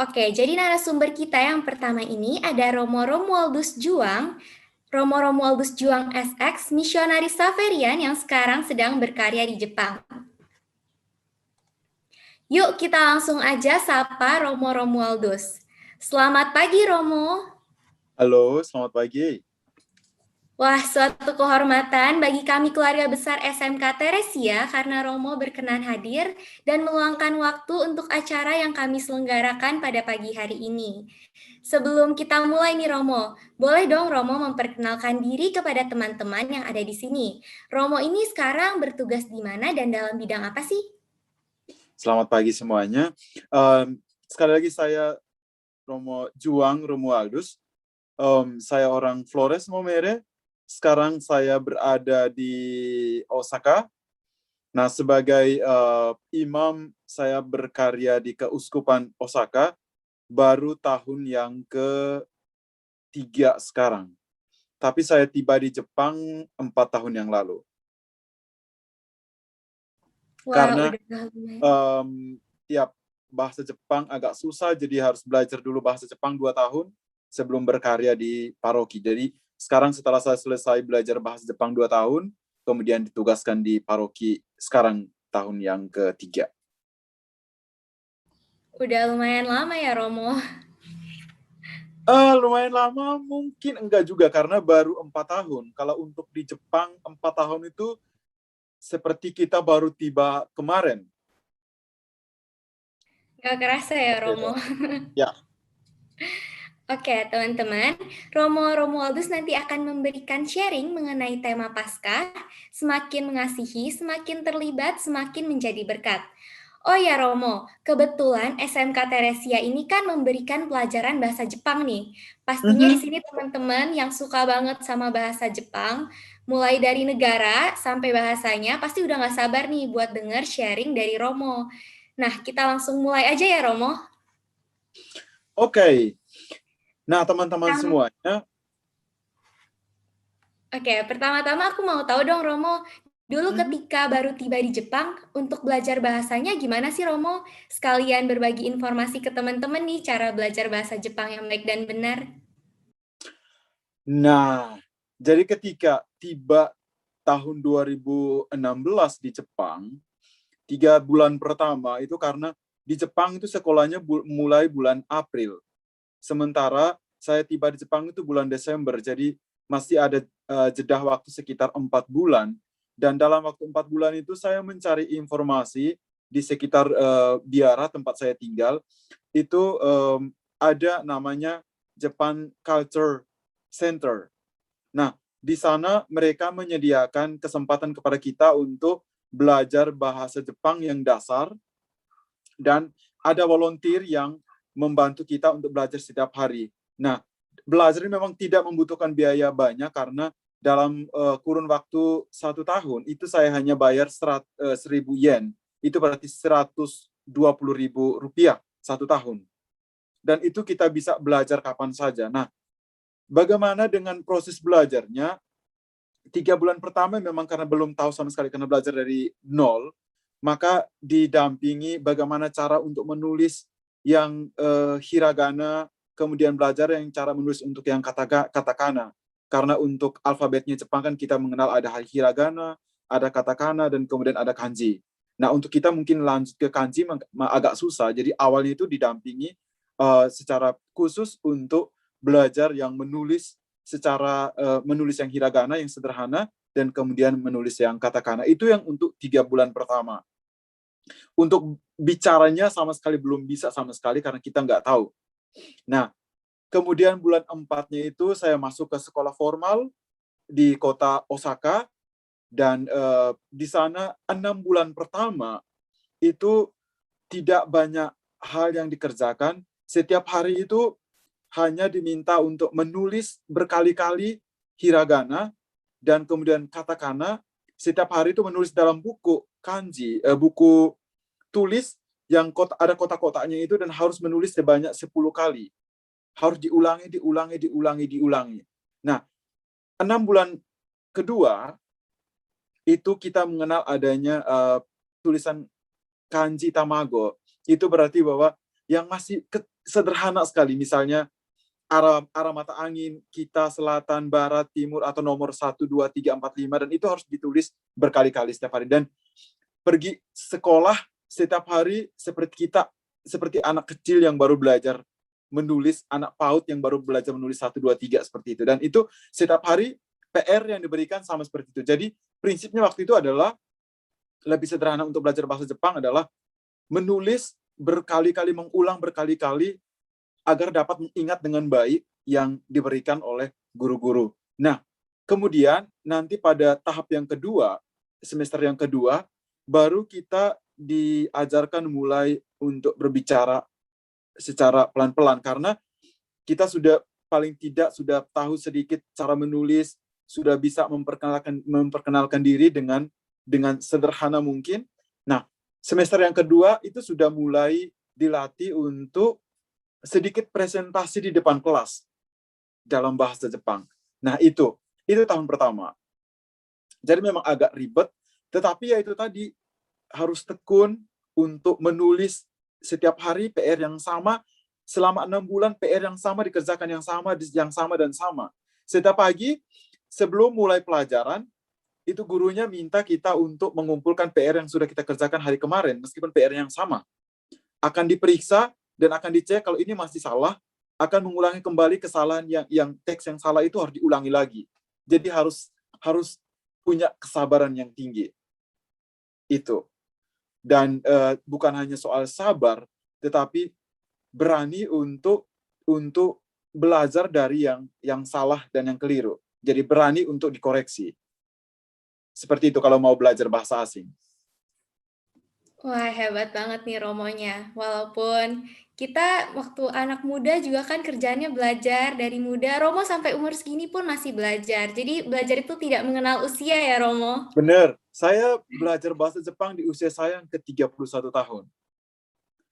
Oke, jadi narasumber kita yang pertama ini ada Romo Romualdus Juang. Romo Romualdus Juang SX, misionaris Xaverian yang sekarang sedang berkarya di Jepang. Yuk kita langsung aja sapa Romo Romualdus. Selamat pagi Romo. Halo, selamat pagi. Wah, suatu kehormatan bagi kami keluarga besar SMK Teresia karena Romo berkenan hadir dan meluangkan waktu untuk acara yang kami selenggarakan pada pagi hari ini. Sebelum kita mulai nih Romo, boleh dong Romo memperkenalkan diri kepada teman-teman yang ada di sini. Romo ini sekarang bertugas di mana dan dalam bidang apa sih? Selamat pagi semuanya. Sekali lagi saya Romo Juang Romualdus. Saya orang Flores Momere. Sekarang saya berada di Osaka. Nah, sebagai imam, saya berkarya di Keuskupan Osaka baru tahun yang ketiga sekarang. Tapi saya tiba di Jepang 4 tahun yang lalu. Wah, Karena udah tiap bahasa Jepang agak susah, jadi harus belajar dulu bahasa Jepang 2 tahun sebelum berkarya di paroki. Jadi sekarang setelah saya selesai belajar bahasa Jepang 2 tahun, kemudian ditugaskan di paroki sekarang tahun yang ketiga. udah lumayan lama ya Romo. Lumayan lama, mungkin enggak juga, karena baru 4 tahun. Kalau untuk di Jepang, 4 tahun itu seperti kita baru tiba kemarin. Gak kerasa ya Romo. Beda. Ya. Oke, teman-teman, Romo Romualdus nanti akan memberikan sharing mengenai tema Paskah, semakin mengasihi, semakin terlibat, semakin menjadi berkat. Oh ya Romo, kebetulan SMK Teresia ini kan memberikan pelajaran bahasa Jepang nih. Pastinya di sini teman-teman yang suka banget sama bahasa Jepang, mulai dari negara sampai bahasanya, pasti udah gak sabar nih buat denger sharing dari Romo. Nah, kita langsung mulai aja ya Romo. Oke. Nah, teman-teman semuanya, Oke, pertama-tama aku mau tahu dong Romo, dulu ketika baru tiba di Jepang, untuk belajar bahasanya gimana sih Romo? Sekalian berbagi informasi ke teman-teman nih, cara belajar bahasa Jepang yang baik dan benar. nah, jadi ketika tiba tahun 2016 di Jepang, 3 bulan pertama itu karena di Jepang itu sekolahnya mulai bulan April. Sementara saya tiba di Jepang itu bulan Desember, jadi masih ada jeda waktu sekitar 4 bulan. Dan dalam waktu 4 bulan itu saya mencari informasi di sekitar biara tempat saya tinggal. Itu ada namanya Japan Culture Center. Nah, di sana mereka menyediakan kesempatan kepada kita untuk belajar bahasa Jepang yang dasar, dan ada volunteer yang membantu kita untuk belajar setiap hari. Nah, belajar ini memang tidak membutuhkan biaya banyak, karena dalam kurun waktu 1 tahun itu saya hanya bayar 1.000 yen. Itu berarti 120.000 rupiah 1 tahun. Dan itu kita bisa belajar kapan saja. Nah, bagaimana dengan proses belajarnya? 3 bulan pertama memang karena belum tahu sama sekali, karena belajar dari nol, maka didampingi bagaimana cara untuk menulis yang hiragana, kemudian belajar yang cara menulis untuk yang katakana. Karena untuk alfabetnya Jepang kan kita mengenal ada hiragana, ada katakana, dan kemudian ada kanji. Nah, untuk kita mungkin lanjut ke kanji agak susah, jadi awalnya itu didampingi secara khusus untuk belajar yang menulis secara menulis yang hiragana yang sederhana, dan kemudian menulis yang katakana. Itu yang untuk 3 bulan pertama. Untuk bicaranya sama sekali belum bisa sama sekali, karena kita nggak tahu. Nah, kemudian bulan 4-nya itu saya masuk ke sekolah formal di kota Osaka, dan di sana 6 bulan pertama itu tidak banyak hal yang dikerjakan. Setiap hari itu hanya diminta untuk menulis berkali-kali hiragana dan kemudian katakana. Setiap hari itu menulis dalam buku kanji, buku tulis yang ada kotak-kotaknya itu, dan harus menulis sebanyak 10 kali. Harus diulangi. Nah, 6 bulan kedua itu kita mengenal adanya tulisan kanji tamago. Itu berarti bahwa yang masih sederhana sekali, misalnya arah mata angin kita, selatan, barat, timur, atau nomor 1, 2, 3, 4, 5, dan itu harus ditulis berkali-kali setiap hari. Dan pergi sekolah setiap hari seperti anak kecil yang baru belajar menulis, anak PAUD yang baru belajar menulis 1, 2, 3, seperti itu. Dan itu setiap hari PR yang diberikan sama seperti itu. Jadi prinsipnya waktu itu adalah lebih sederhana untuk belajar bahasa Jepang adalah menulis berkali-kali, mengulang berkali-kali agar dapat mengingat dengan baik yang diberikan oleh guru-guru. Nah, kemudian nanti pada tahap yang kedua, semester yang kedua, baru kita diajarkan mulai untuk berbicara secara pelan-pelan, karena kita sudah paling tidak sudah tahu sedikit cara menulis, sudah bisa memperkenalkan diri dengan sederhana mungkin. Nah, semester yang kedua itu sudah mulai dilatih untuk sedikit presentasi di depan kelas dalam bahasa Jepang. Nah, itu tahun pertama. Jadi memang agak ribet, tetapi ya itu tadi, harus tekun untuk menulis setiap hari PR yang sama, selama 6 bulan PR yang sama dikerjakan yang sama dan sama. Setiap pagi sebelum mulai pelajaran, itu gurunya minta kita untuk mengumpulkan PR yang sudah kita kerjakan hari kemarin, meskipun PR yang sama. Akan diperiksa dan akan dicek, kalau ini masih salah, akan mengulangi kembali kesalahan yang teks yang salah itu harus diulangi lagi. Jadi harus punya kesabaran yang tinggi. Itu. Dan bukan hanya soal sabar, tetapi berani untuk belajar dari yang salah dan yang keliru. Jadi berani untuk dikoreksi. Seperti itu kalau mau belajar bahasa asing. Wah, hebat banget nih Romonya. Walaupun kita waktu anak muda juga kan kerjaannya belajar dari muda, Romo sampai umur segini pun masih belajar. Jadi belajar itu tidak mengenal usia ya, Romo? Benar, saya belajar bahasa Jepang di usia saya yang ke-31 tahun.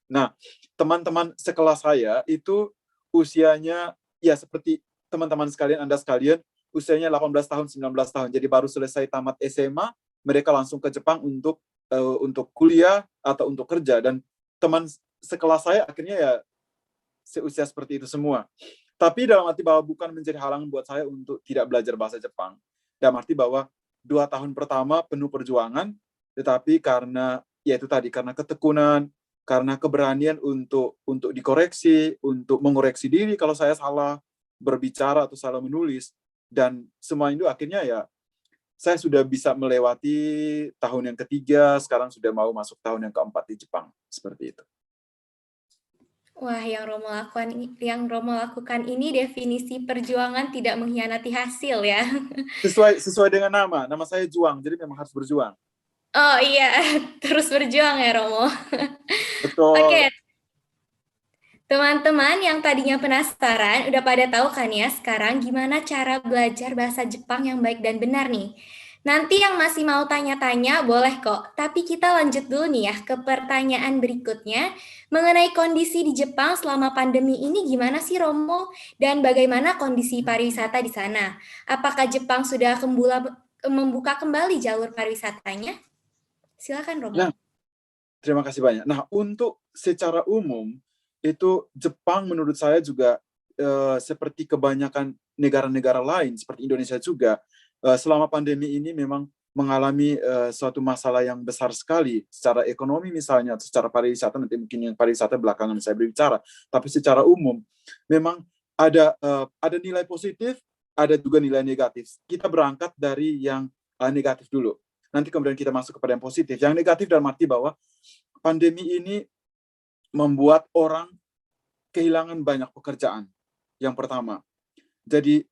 Nah, teman-teman sekelas saya itu usianya, ya seperti teman-teman sekalian, Anda sekalian, usianya 18 tahun, 19 tahun. Jadi baru selesai tamat SMA, mereka langsung ke Jepang untuk kuliah atau untuk kerja. Dan teman sekelas saya akhirnya ya seusia seperti itu semua. Tapi dalam arti bahwa bukan menjadi halangan buat saya untuk tidak belajar bahasa Jepang. Dalam arti bahwa 2 tahun pertama penuh perjuangan, tetapi karena ya itu tadi, karena ketekunan, karena keberanian untuk dikoreksi, untuk mengoreksi diri kalau saya salah berbicara atau salah menulis, dan semua itu akhirnya ya saya sudah bisa melewati tahun yang ketiga, sekarang sudah mau masuk tahun yang keempat di Jepang, seperti itu. Wah, yang Romo lakukan ini definisi perjuangan tidak mengkhianati hasil ya. Sesuai dengan nama saya Juang, jadi memang harus berjuang. Oh iya, terus berjuang ya Romo. Betul. Oke, teman-teman yang tadinya penasaran, udah pada tahu kan ya sekarang gimana cara belajar bahasa Jepang yang baik dan benar nih. Nanti yang masih mau tanya-tanya boleh kok, tapi kita lanjut dulu nih ya ke pertanyaan berikutnya mengenai kondisi di Jepang selama pandemi ini gimana sih Romo? Dan bagaimana kondisi pariwisata di sana? Apakah Jepang sudah membuka kembali jalur pariwisatanya? Silakan Romo. Nah, terima kasih banyak. Nah, untuk secara umum, itu Jepang menurut saya juga seperti kebanyakan negara-negara lain, seperti Indonesia juga, selama pandemi ini memang mengalami suatu masalah yang besar sekali, secara ekonomi misalnya, secara pariwisata, nanti mungkin yang pariwisata belakangan saya berbicara, tapi secara umum, memang ada nilai positif, ada juga nilai negatif. Kita berangkat dari yang negatif dulu. Nanti kemudian kita masuk kepada yang positif. Yang negatif dalam arti bahwa pandemi ini membuat orang kehilangan banyak pekerjaan. Yang pertama. Jadi,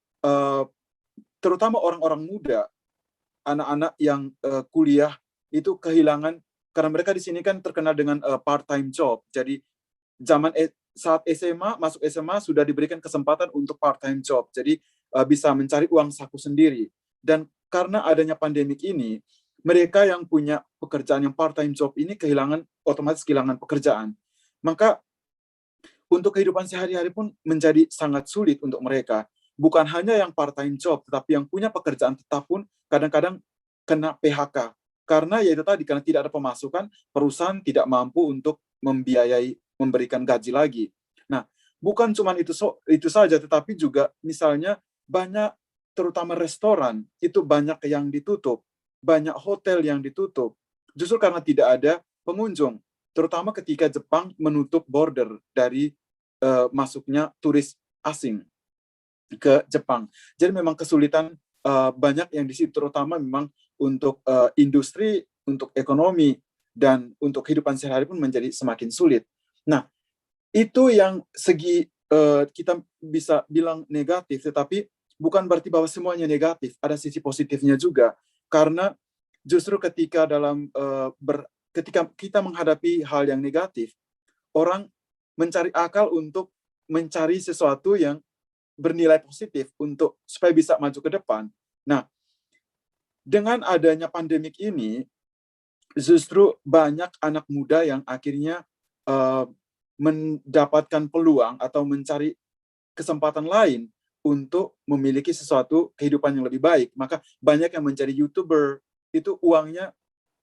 terutama orang-orang muda, anak-anak yang kuliah, itu kehilangan, karena mereka di sini kan terkenal dengan part-time job. Jadi, saat SMA, masuk SMA, sudah diberikan kesempatan untuk part-time job. Jadi, bisa mencari uang saku sendiri. Dan karena adanya pandemik ini, mereka yang punya pekerjaan yang part-time job ini otomatis kehilangan pekerjaan. Maka untuk kehidupan sehari-hari pun menjadi sangat sulit untuk mereka. Bukan hanya yang part-time job, tetapi yang punya pekerjaan tetap pun kadang-kadang kena PHK. Karena ya itu tadi, karena tidak ada pemasukan, perusahaan tidak mampu untuk membiayai memberikan gaji lagi. Nah, bukan cuma itu saja, tetapi juga misalnya banyak, terutama restoran, itu banyak yang ditutup, banyak hotel yang ditutup, justru karena tidak ada pengunjung, terutama ketika Jepang menutup border dari masuknya turis asing ke Jepang. Jadi memang kesulitan banyak yang di situ, terutama memang untuk industri, untuk ekonomi, dan untuk kehidupan sehari-hari pun menjadi semakin sulit. Nah, itu yang segi kita bisa bilang negatif, tetapi bukan berarti bahwa semuanya negatif. Ada sisi positifnya juga, karena justru ketika kita menghadapi hal yang negatif, orang mencari akal untuk mencari sesuatu yang bernilai positif untuk supaya bisa maju ke depan. Nah, dengan adanya pandemik ini, justru banyak anak muda yang akhirnya mendapatkan peluang atau mencari kesempatan lain untuk memiliki sesuatu kehidupan yang lebih baik. Maka banyak yang menjadi YouTuber, itu uangnya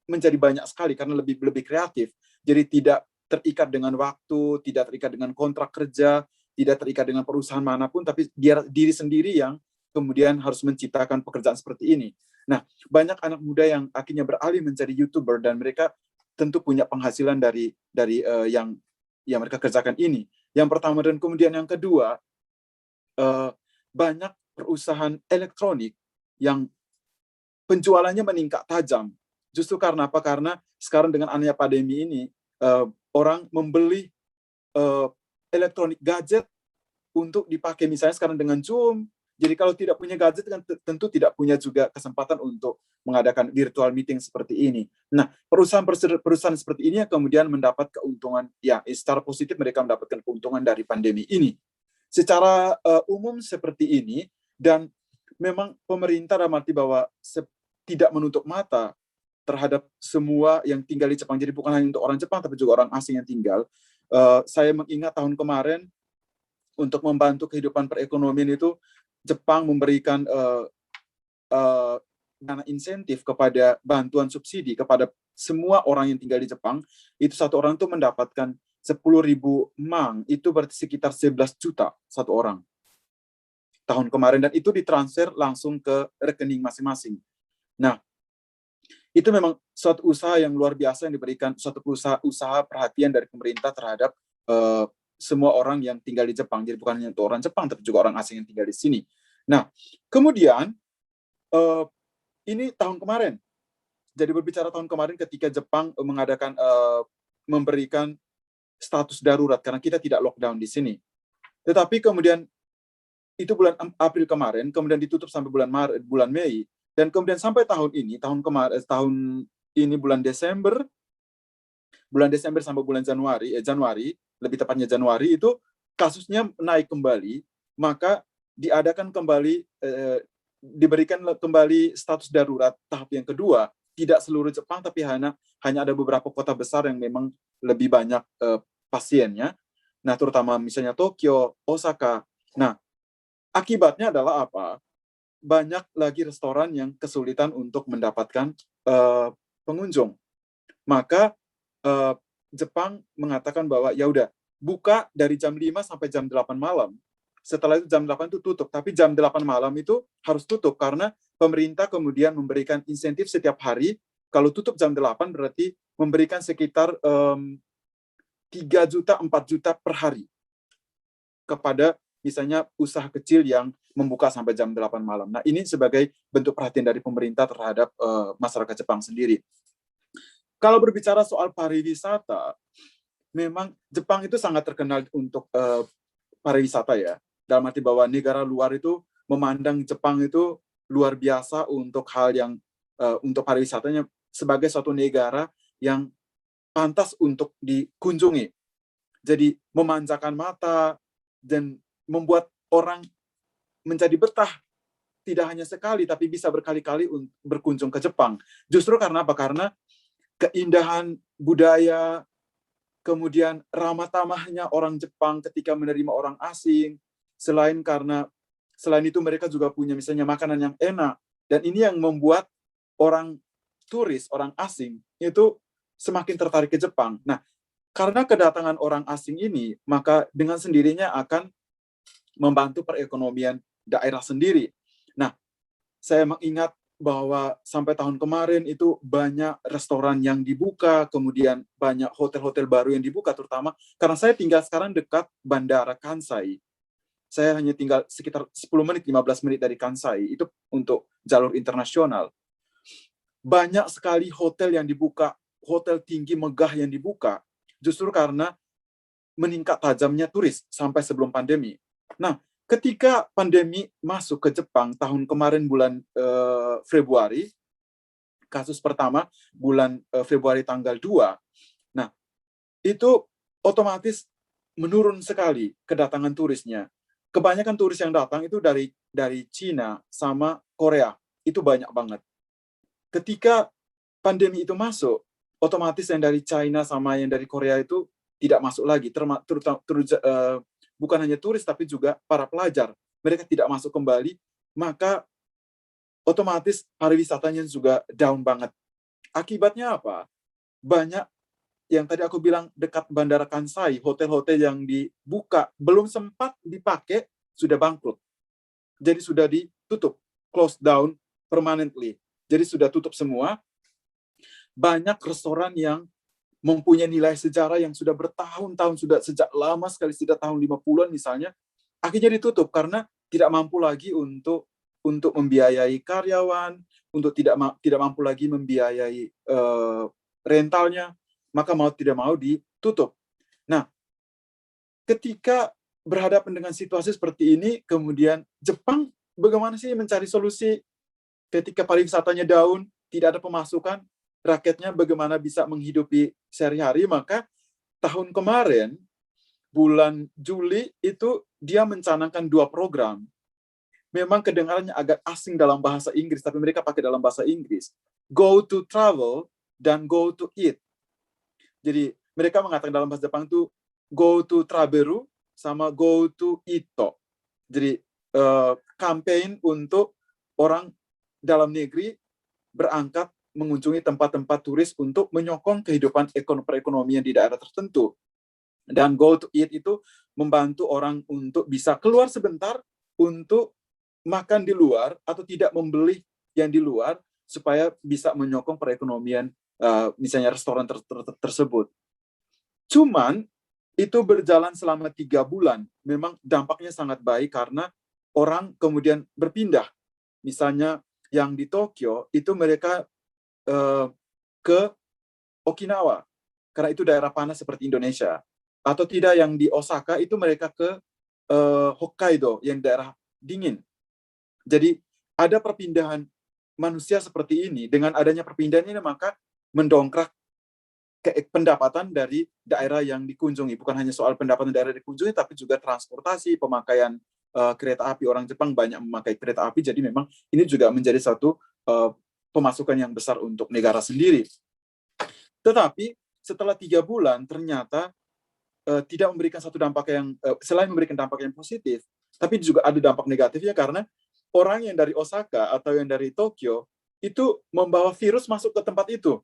menjadi banyak sekali karena lebih kreatif. Jadi tidak terikat dengan waktu, tidak terikat dengan kontrak kerja, tidak terikat dengan perusahaan manapun, tapi diri sendiri yang kemudian harus menciptakan pekerjaan seperti ini. Nah, banyak anak muda yang akhirnya beralih menjadi YouTuber, dan mereka tentu punya penghasilan dari yang mereka kerjakan ini. Yang pertama, dan kemudian yang kedua, banyak perusahaan elektronik yang penjualannya meningkat tajam. Justru karena apa? Karena sekarang dengan adanya pandemi ini, orang membeli elektronik gadget untuk dipakai, misalnya sekarang dengan Zoom. Jadi kalau tidak punya gadget kan tentu tidak punya juga kesempatan untuk mengadakan virtual meeting seperti ini. Nah, perusahaan seperti ini yang kemudian mendapat keuntungan, ya secara positif mereka mendapatkan keuntungan dari pandemi ini. Secara umum seperti ini, dan memang pemerintah dalam arti bahwa tidak menutup mata terhadap semua yang tinggal di Jepang. Jadi bukan hanya untuk orang Jepang, tapi juga orang asing yang tinggal. Saya mengingat tahun kemarin, untuk membantu kehidupan perekonomian itu, Jepang memberikan dana insentif kepada bantuan subsidi kepada semua orang yang tinggal di Jepang. Itu satu orang itu mendapatkan 10.000 mang, itu berarti sekitar 11 juta satu orang tahun kemarin, dan itu ditransfer langsung ke rekening masing-masing. Nah, itu memang suatu usaha yang luar biasa yang diberikan, suatu usaha perhatian dari pemerintah terhadap semua orang yang tinggal di Jepang. Jadi bukan hanya untuk orang Jepang, tapi juga orang asing yang tinggal di sini. Nah, kemudian ini tahun kemarin. Jadi berbicara tahun kemarin ketika Jepang memberikan status darurat karena kita tidak lockdown di sini. Tetapi kemudian itu bulan April kemarin, kemudian ditutup sampai bulan Mei, dan kemudian sampai tahun ini bulan Desember sampai bulan Januari, lebih tepatnya Januari, itu kasusnya naik kembali, maka diberikan kembali status darurat tahap yang kedua. Tidak seluruh Jepang, tapi hanya ada beberapa kota besar yang memang lebih banyak pasiennya. Nah, terutama misalnya Tokyo, Osaka. Nah, akibatnya adalah apa? Banyak lagi restoran yang kesulitan untuk mendapatkan pengunjung. Maka Jepang mengatakan bahwa ya udah, buka dari jam 5 sampai jam 8 malam. Setelah itu jam 8 itu tutup, tapi jam 8 malam itu harus tutup karena pemerintah kemudian memberikan insentif setiap hari. Kalau tutup jam 8 berarti memberikan sekitar 3 juta, 4 juta per hari kepada misalnya usaha kecil yang membuka sampai jam 8 malam. Nah, ini sebagai bentuk perhatian dari pemerintah terhadap masyarakat Jepang sendiri. Kalau berbicara soal pariwisata, memang Jepang itu sangat terkenal untuk pariwisata ya. Dalam arti bahwa negara luar itu memandang Jepang itu luar biasa untuk hal yang untuk pariwisatanya sebagai suatu negara yang pantas untuk dikunjungi. Jadi memanjakan mata dan membuat orang menjadi betah, tidak hanya sekali tapi bisa berkali-kali berkunjung ke Jepang. Justru karena apa? Karena keindahan budaya, kemudian ramah tamahnya orang Jepang ketika menerima orang asing. Selain itu mereka juga punya misalnya makanan yang enak, dan ini yang membuat orang turis, orang asing itu semakin tertarik ke Jepang. Nah, karena kedatangan orang asing ini, maka dengan sendirinya akan membantu perekonomian daerah sendiri. Nah, saya mengingat bahwa sampai tahun kemarin itu banyak restoran yang dibuka, kemudian banyak hotel-hotel baru yang dibuka, terutama karena saya tinggal sekarang dekat Bandara Kansai. Saya hanya tinggal sekitar 10 menit, 15 menit dari Kansai, itu untuk jalur internasional. Banyak sekali hotel yang dibuka, hotel tinggi megah yang dibuka, justru karena meningkat tajamnya turis sampai sebelum pandemi. Nah, ketika pandemi masuk ke Jepang tahun kemarin bulan Februari, kasus pertama bulan Februari tanggal 2, nah itu otomatis menurun sekali kedatangan turisnya. Kebanyakan turis yang datang itu dari Cina sama Korea, itu banyak banget. Ketika pandemi itu masuk, otomatis yang dari China sama yang dari Korea itu tidak masuk lagi, bukan hanya turis tapi juga para pelajar. Mereka tidak masuk kembali, maka otomatis pariwisatanya juga down banget. Akibatnya apa? Banyak yang tadi aku bilang dekat Bandara Kansai, hotel-hotel yang dibuka belum sempat dipakai sudah bangkrut. Jadi sudah ditutup, close down permanently. Jadi sudah tutup semua. Banyak restoran yang mempunyai nilai sejarah yang sudah bertahun-tahun, sudah sejak lama sekali, sudah tahun 50-an misalnya, akhirnya ditutup karena tidak mampu lagi untuk membiayai karyawan, untuk tidak mampu lagi membiayai rentalnya, maka mau tidak mau ditutup. Nah, ketika berhadapan dengan situasi seperti ini, kemudian Jepang bagaimana sih mencari solusi ketika pariwisatanya down, tidak ada pemasukan, rakyatnya bagaimana bisa menghidupi sehari-hari, maka tahun kemarin, bulan Juli, itu dia mencanangkan 2 program. Memang kedengarannya agak asing dalam bahasa Inggris, tapi mereka pakai dalam bahasa Inggris. Go to travel dan go to eat. Jadi mereka mengatakan dalam bahasa Jepang itu go to traberu sama go to ito. Jadi campaign untuk orang dalam negeri berangkat mengunjungi tempat-tempat turis untuk menyokong kehidupan perekonomian di daerah tertentu. Dan go to eat itu membantu orang untuk bisa keluar sebentar untuk makan di luar atau tidak membeli yang di luar supaya bisa menyokong perekonomian misalnya restoran tersebut. Cuman itu berjalan selama 3 bulan. Memang dampaknya sangat baik karena orang kemudian berpindah. Misalnya yang di Tokyo itu mereka ke Okinawa karena itu daerah panas seperti Indonesia. Atau tidak yang di Osaka itu mereka ke Hokkaido yang daerah dingin. Jadi ada perpindahan manusia seperti ini. Dengan adanya perpindahan ini maka mendongkrak pendapatan dari daerah yang dikunjungi. Bukan hanya soal pendapatan daerah dikunjungi, tapi juga transportasi, pemakaian kereta api. Orang Jepang banyak memakai kereta api, jadi memang ini juga menjadi satu pemasukan yang besar untuk negara sendiri. Tetapi setelah 3 bulan ternyata tidak memberikan satu dampak yang selain memberikan dampak yang positif, tapi juga ada dampak negatifnya karena orang yang dari Osaka atau yang dari Tokyo itu membawa virus masuk ke tempat itu.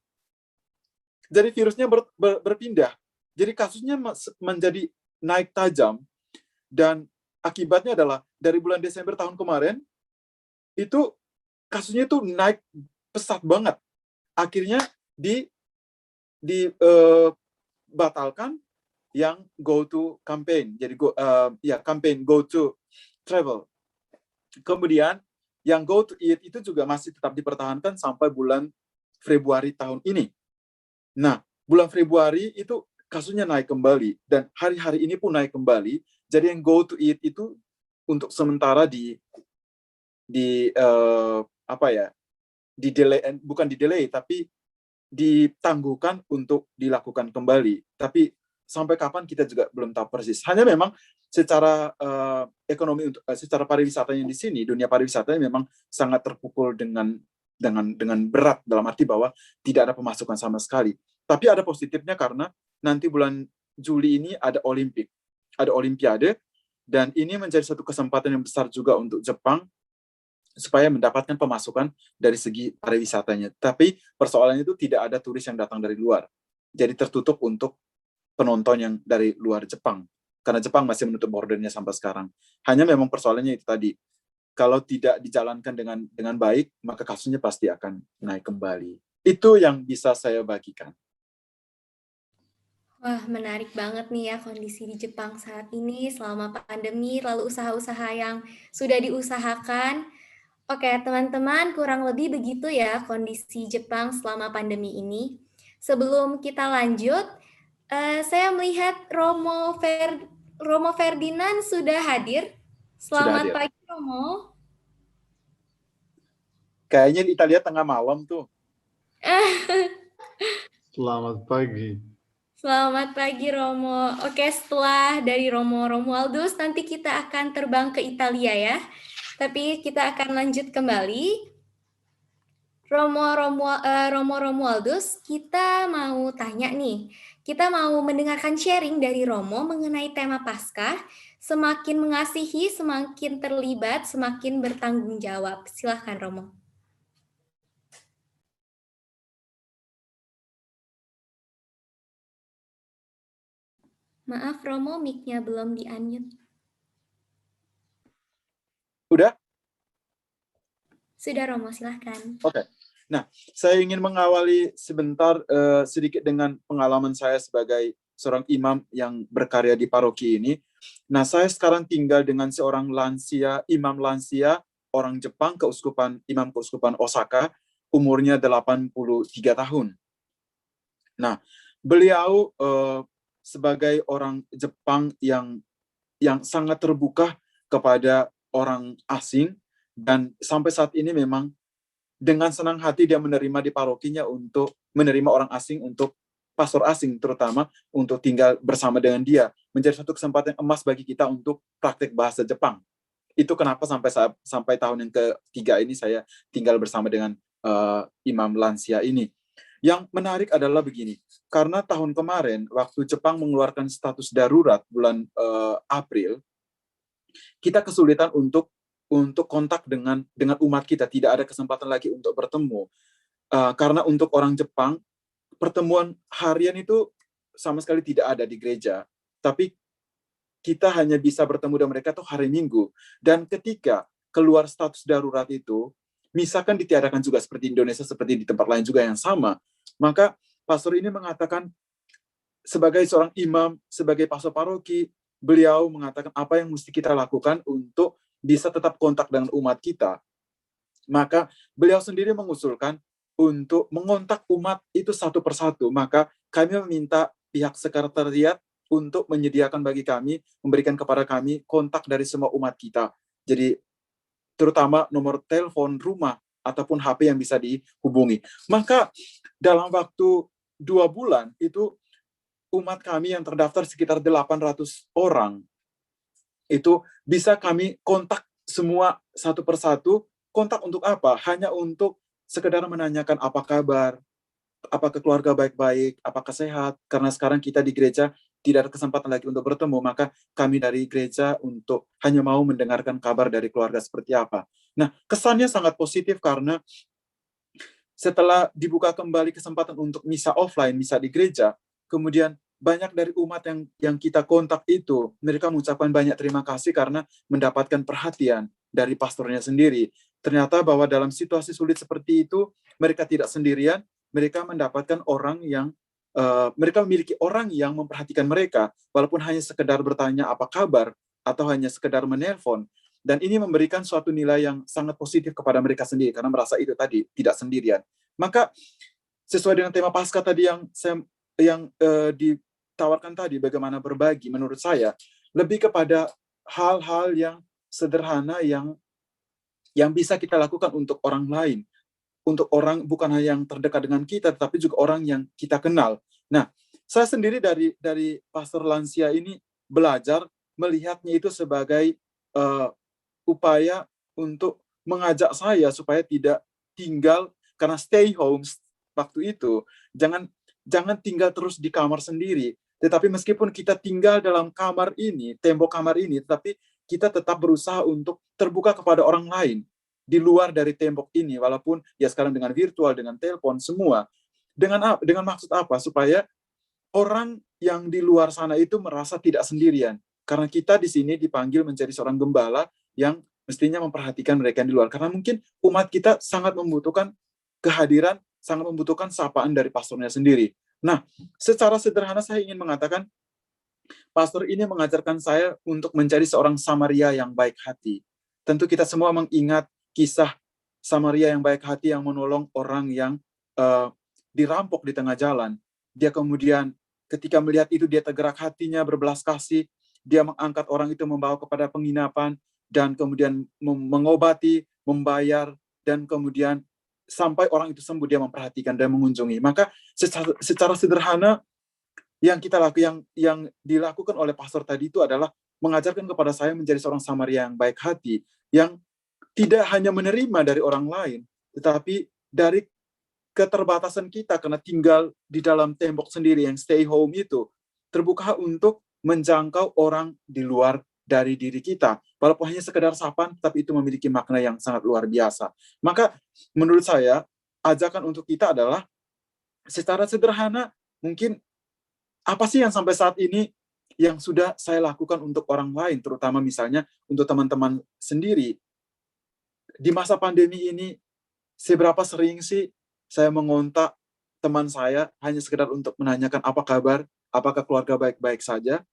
Jadi virusnya berpindah. Jadi kasusnya menjadi naik tajam dan akibatnya adalah dari bulan Desember tahun kemarin itu kasusnya itu naik pesat banget. Akhirnya dibatalkan yang go to campaign. Jadi campaign go to travel. Kemudian yang go to eat itu juga masih tetap dipertahankan sampai bulan Februari tahun ini. Nah, bulan Februari itu kasusnya naik kembali dan hari-hari ini pun naik kembali. Jadi yang go to eat itu untuk sementara di delay, bukan di delay tapi ditangguhkan untuk dilakukan kembali. Tapi sampai kapan kita juga belum tahu persis. Hanya memang secara ekonomi secara pariwisatanya di sini, dunia pariwisatanya memang sangat terpukul dengan berat dalam arti bahwa tidak ada pemasukan sama sekali. Tapi ada positifnya karena nanti bulan Juli ini ada Olimpiade, dan ini menjadi satu kesempatan yang besar juga untuk Jepang supaya mendapatkan pemasukan dari segi pariwisatanya. Tapi persoalannya itu tidak ada turis yang datang dari luar. Jadi tertutup untuk penonton yang dari luar Jepang. Karena Jepang masih menutup bordernya sampai sekarang. Hanya memang persoalannya itu tadi, kalau tidak dijalankan dengan baik, maka kasusnya pasti akan naik kembali. Itu yang bisa saya bagikan. Wah, menarik banget nih ya kondisi di Jepang saat ini selama pandemi, lalu usaha-usaha yang sudah diusahakan. Oke, teman-teman, kurang lebih begitu ya kondisi Jepang selama pandemi ini. Sebelum kita lanjut, saya melihat Romo Ferdinand sudah hadir. Sudah Selamat hadir. pagi, Romo. Kayaknya di Italia tengah malam tuh. Selamat pagi. Selamat pagi, Romo. Oke, setelah dari Romo Romualdus, nanti kita akan terbang ke Italia ya. Tapi kita akan lanjut kembali. Romo Romualdus, kita mau tanya nih. Kita mau mendengarkan sharing dari Romo mengenai tema Paskah. Semakin mengasihi, semakin terlibat, semakin bertanggung jawab. Silahkan, Romo. Maaf, Romo, mic-nya belum di-unmute. Udah? Sudah, Romo, silahkan. Oke. Nah, saya ingin mengawali sebentar sedikit dengan pengalaman saya sebagai seorang imam yang berkarya di paroki ini. Nah, saya sekarang tinggal dengan seorang imam lansia, orang Jepang, imam keuskupan Osaka, umurnya 83 tahun. Nah, beliau sebagai orang Jepang yang sangat terbuka kepada orang asing, dan sampai saat ini memang dengan senang hati dia menerima di parokinya untuk menerima orang asing, untuk pastor asing terutama, untuk tinggal bersama dengan dia. Menjadi satu kesempatan emas bagi kita untuk praktek bahasa Jepang. Itu kenapa sampai tahun yang ketiga ini saya tinggal bersama dengan imam lansia ini. Yang menarik adalah begini, karena tahun kemarin waktu Jepang mengeluarkan status darurat bulan April, kita kesulitan untuk kontak dengan umat kita, tidak ada kesempatan lagi untuk bertemu. Karena untuk orang Jepang, pertemuan harian itu sama sekali tidak ada di gereja, tapi kita hanya bisa bertemu dengan mereka tuh hari Minggu. Dan ketika keluar status darurat itu, misalkan ditiadakan juga seperti Indonesia, seperti di tempat lain juga yang sama, maka pastor ini mengatakan, sebagai seorang imam, sebagai pastor paroki, beliau mengatakan apa yang mesti kita lakukan untuk bisa tetap kontak dengan umat kita. Maka beliau sendiri mengusulkan untuk mengontak umat itu satu persatu. Maka kami meminta pihak sekretariat untuk menyediakan bagi kami, memberikan kepada kami kontak dari semua umat kita. Jadi terutama nomor telepon rumah ataupun HP yang bisa dihubungi. Maka dalam waktu 2 bulan itu umat kami yang terdaftar sekitar 800 orang itu bisa kami kontak semua satu persatu. Kontak untuk apa? Hanya untuk sekedar menanyakan apa kabar, apakah keluarga baik-baik, apakah sehat, karena sekarang kita di gereja tidak ada kesempatan lagi untuk bertemu, maka kami dari gereja untuk hanya mau mendengarkan kabar dari keluarga seperti apa. Nah, kesannya sangat positif karena setelah dibuka kembali kesempatan untuk misa offline, misa di gereja, kemudian banyak dari umat yang kita kontak itu, mereka mengucapkan banyak terima kasih karena mendapatkan perhatian dari pastornya sendiri. Ternyata bahwa dalam situasi sulit seperti itu, mereka tidak sendirian, mereka mendapatkan mereka memiliki orang yang memperhatikan mereka, walaupun hanya sekedar bertanya apa kabar, atau hanya sekedar menelpon. Dan ini memberikan suatu nilai yang sangat positif kepada mereka sendiri, karena merasa itu tadi, tidak sendirian. Maka, sesuai dengan tema Paskah tadi yang ditawarkan tadi, bagaimana berbagi, menurut saya, lebih kepada hal-hal yang sederhana yang bisa kita lakukan untuk orang lain. Untuk orang bukan hanya yang terdekat dengan kita, tetapi juga orang yang kita kenal. Nah, saya sendiri dari pastor lansia ini belajar melihatnya itu sebagai upaya untuk mengajak saya supaya tidak tinggal, karena stay home waktu itu, jangan tinggal terus di kamar sendiri. Tetapi meskipun kita tinggal dalam kamar ini, tembok kamar ini, tetapi kita tetap berusaha untuk terbuka kepada orang lain di luar dari tembok ini, walaupun ya sekarang dengan virtual, dengan telepon, semua. Dengan maksud apa? Supaya orang yang di luar sana itu merasa tidak sendirian. Karena kita di sini dipanggil menjadi seorang gembala yang mestinya memperhatikan mereka yang di luar. Karena mungkin umat kita sangat membutuhkan kehadiran, sangat membutuhkan sapaan dari pastornya sendiri. Nah, secara sederhana saya ingin mengatakan, pastor ini mengajarkan saya untuk menjadi seorang Samaria yang baik hati. Tentu kita semua mengingat kisah Samaria yang baik hati yang menolong orang yang dirampok di tengah jalan. Dia kemudian ketika melihat itu dia tergerak hatinya, berbelas kasih, dia mengangkat orang itu membawa kepada penginapan dan kemudian mengobati, membayar, dan kemudian sampai orang itu sembuh dia memperhatikan dan mengunjungi. Maka secara sederhana yang dilakukan oleh pastor tadi itu adalah mengajarkan kepada saya menjadi seorang Samaria yang baik hati, yang tidak hanya menerima dari orang lain, tetapi dari keterbatasan kita karena tinggal di dalam tembok sendiri yang stay home itu, terbuka untuk menjangkau orang di luar dari diri kita. Walaupun hanya sekedar sapaan, tapi itu memiliki makna yang sangat luar biasa. Maka menurut saya, ajakan untuk kita adalah secara sederhana, mungkin apa sih yang sampai saat ini yang sudah saya lakukan untuk orang lain, terutama misalnya untuk teman-teman sendiri. Di masa pandemi ini, seberapa sering sih saya mengontak teman saya hanya sekedar untuk menanyakan apa kabar, apakah keluarga baik-baik saja?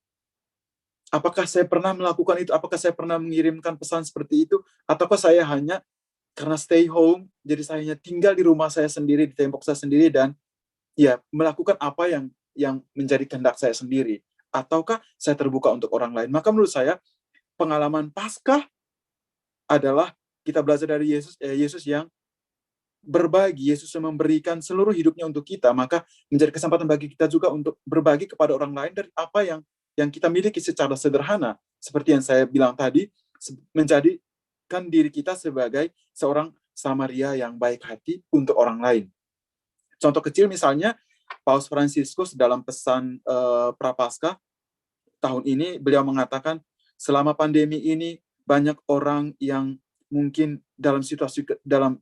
Apakah saya pernah melakukan itu? Apakah saya pernah mengirimkan pesan seperti itu? Ataukah saya hanya karena stay home, jadi saya hanya tinggal di rumah saya sendiri, di tembok saya sendiri, dan ya melakukan apa yang menjadi kehendak saya sendiri? Ataukah saya terbuka untuk orang lain? Maka menurut saya, pengalaman Paskah adalah kita belajar dari Yesus yang berbagi, Yesus yang memberikan seluruh hidupnya untuk kita, maka menjadi kesempatan bagi kita juga untuk berbagi kepada orang lain dari apa yang kita miliki secara sederhana. Seperti yang saya bilang tadi, menjadikan diri kita sebagai seorang Samaria yang baik hati untuk orang lain. Contoh kecil misalnya, Paus Fransiskus dalam pesan Prapaskah tahun ini, beliau mengatakan, selama pandemi ini, banyak orang yang mungkin dalam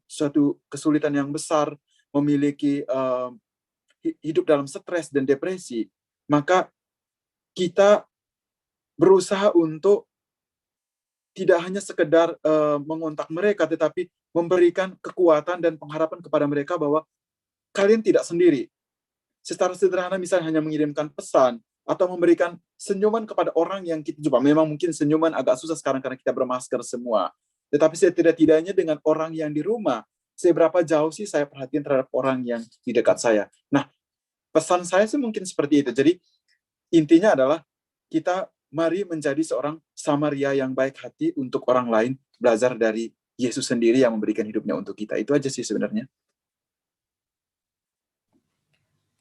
suatu kesulitan yang besar, memiliki hidup dalam stres dan depresi, maka kita berusaha untuk tidak hanya sekedar mengontak mereka, tetapi memberikan kekuatan dan pengharapan kepada mereka bahwa kalian tidak sendiri. Secara sederhana misalnya hanya mengirimkan pesan, atau memberikan senyuman kepada orang yang kita jumpa. Memang mungkin senyuman agak susah sekarang karena kita bermasker semua. Tetapi setidak-tidaknya dengan orang yang di rumah, seberapa jauh sih saya perhatian terhadap orang yang di dekat saya. Nah, pesan saya sih mungkin seperti itu. Jadi, intinya adalah kita mari menjadi seorang Samaria yang baik hati untuk orang lain, belajar dari Yesus sendiri yang memberikan hidupnya untuk kita. Itu aja sih sebenarnya.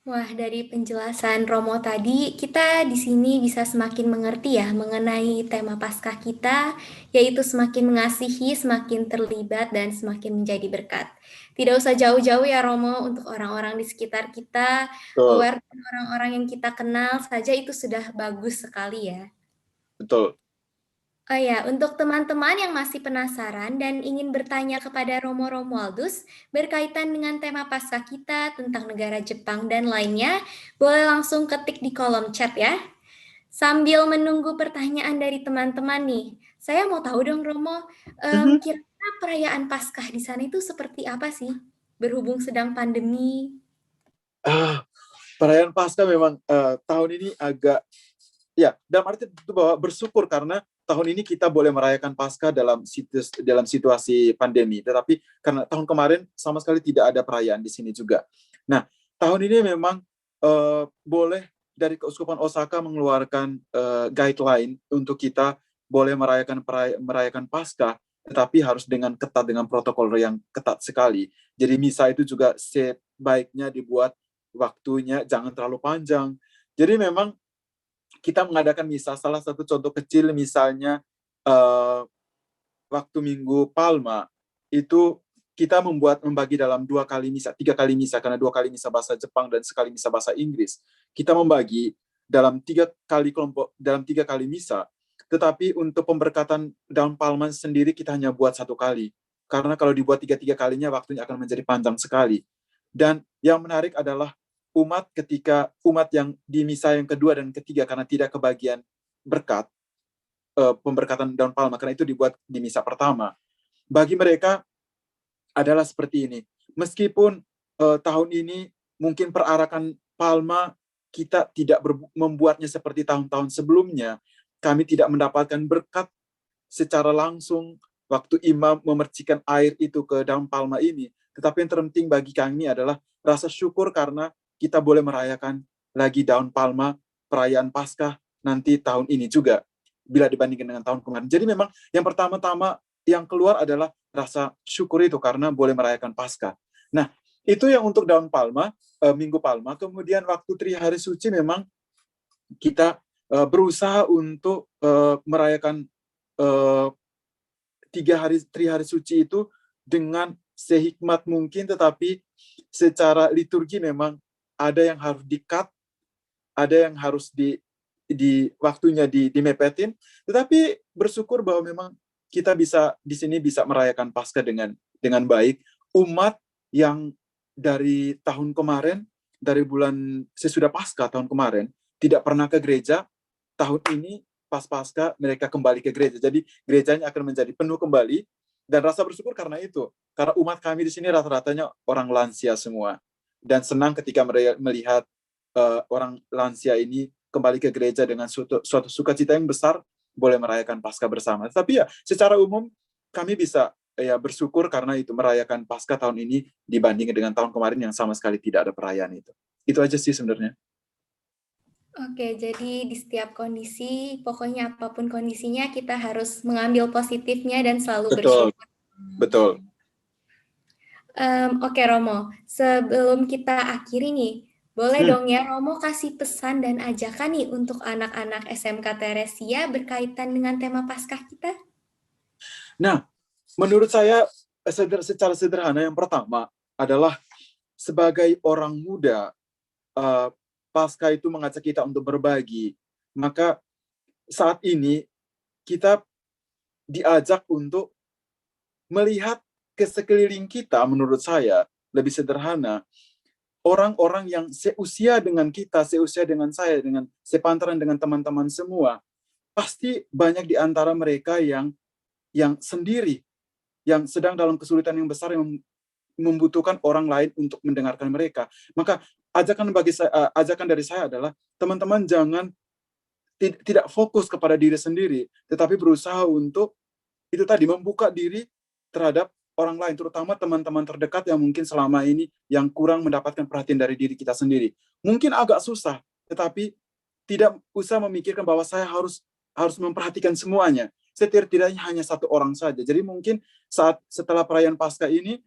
Wah, dari penjelasan Romo tadi, kita di sini bisa semakin mengerti ya mengenai tema Paskah kita, yaitu semakin mengasihi, semakin terlibat, dan semakin menjadi berkat. Tidak usah jauh-jauh ya Romo, untuk orang-orang di sekitar kita, aware dengan orang-orang yang kita kenal saja itu sudah bagus sekali ya. Betul. Oh ya, untuk teman-teman yang masih penasaran dan ingin bertanya kepada Romo Romualdus berkaitan dengan tema Paskah kita tentang negara Jepang dan lainnya, boleh langsung ketik di kolom chat ya. Sambil menunggu pertanyaan dari teman-teman nih, saya mau tahu dong Romo, kira-kira perayaan Paskah di sana itu seperti apa sih? Berhubung sedang pandemi. Perayaan Paskah memang tahun ini agak, ya, dalam arti itu bahwa bersyukur karena tahun ini kita boleh merayakan Paskah dalam situasi pandemi. Tetapi karena tahun kemarin sama sekali tidak ada perayaan di sini juga. Nah, tahun ini memang boleh dari Keuskupan Osaka mengeluarkan guideline untuk kita boleh merayakan Paskah, tetapi harus dengan ketat, dengan protokol yang ketat sekali. Jadi misa itu juga sebaiknya dibuat waktunya jangan terlalu panjang. Jadi memang kita mengadakan misa, salah satu contoh kecil misalnya waktu Minggu Palma, itu kita membagi dalam 2 kali misa, 3 kali misa, karena 2 kali misa bahasa Jepang dan sekali misa bahasa Inggris. Kita membagi dalam 3 kali kelompok, dalam 3 kali misa, tetapi untuk pemberkatan daun Palma sendiri kita hanya buat 1 kali. Karena kalau dibuat 3 kalinya, waktunya akan menjadi panjang sekali. Dan yang menarik adalah ketika umat yang di misa yang kedua dan ketiga karena tidak kebagian berkat, pemberkatan daun palma, karena itu dibuat di misa pertama. Bagi mereka adalah seperti ini. Meskipun tahun ini mungkin perarakan palma kita tidak membuatnya seperti tahun-tahun sebelumnya, kami tidak mendapatkan berkat secara langsung waktu imam memercikan air itu ke daun palma ini. Tetapi yang terpenting bagi kami adalah rasa syukur karena kita boleh merayakan lagi daun palma, perayaan Paskah nanti tahun ini juga, bila dibandingkan dengan tahun kemarin. Jadi memang yang pertama-tama yang keluar adalah rasa syukur itu karena boleh merayakan Paskah. Nah, itu yang untuk daun palma, Minggu Palma. Kemudian waktu Tri Hari Suci memang kita berusaha untuk merayakan Tri Hari Suci itu dengan sehikmat mungkin, tetapi secara liturgi memang ada yang harus di-cut, ada yang harus di waktunya dimepetin, tetapi bersyukur bahwa memang kita bisa di sini bisa merayakan Paskah dengan baik. Umat yang dari tahun kemarin, dari bulan sesudah Paskah tahun kemarin tidak pernah ke gereja, tahun ini pas Paskah mereka kembali ke gereja. Jadi gerejanya akan menjadi penuh kembali, dan rasa bersyukur karena itu. Karena umat kami di sini rata-ratanya orang lansia semua, dan senang ketika mereka melihat orang lansia ini kembali ke gereja dengan suatu sukacita yang besar, boleh merayakan Paskah bersama. Tapi ya, secara umum kami bisa ya bersyukur karena itu merayakan Paskah tahun ini dibandingkan dengan tahun kemarin yang sama sekali tidak ada perayaan itu. Itu aja sih sebenarnya. Oke, jadi di setiap kondisi, pokoknya apapun kondisinya, kita harus mengambil positifnya dan selalu Betul, bersyukur. betul. Oke, Romo, sebelum kita akhiri nih, boleh dong ya Romo kasih pesan dan ajakan nih untuk anak-anak SMK Teresia berkaitan dengan tema Paskah kita? Nah, menurut saya secara sederhana yang pertama adalah sebagai orang muda, Paskah itu mengajak kita untuk berbagi. Maka saat ini kita diajak untuk melihat ke sekeliling kita, menurut saya lebih sederhana, orang-orang yang seusia dengan kita, seusia dengan saya, dengan sepantaran dengan teman-teman semua, pasti banyak di antara mereka yang sendiri, yang sedang dalam kesulitan yang besar, yang membutuhkan orang lain untuk mendengarkan mereka. Maka ajakan dari saya adalah teman-teman jangan tidak fokus kepada diri sendiri, tetapi berusaha untuk itu tadi membuka diri terhadap orang lain, terutama teman-teman terdekat yang mungkin selama ini yang kurang mendapatkan perhatian dari diri kita sendiri. Mungkin agak susah, tetapi tidak usah memikirkan bahwa saya harus memperhatikan semuanya. Setidaknya hanya satu orang saja. Jadi mungkin setelah perayaan Paskah ini,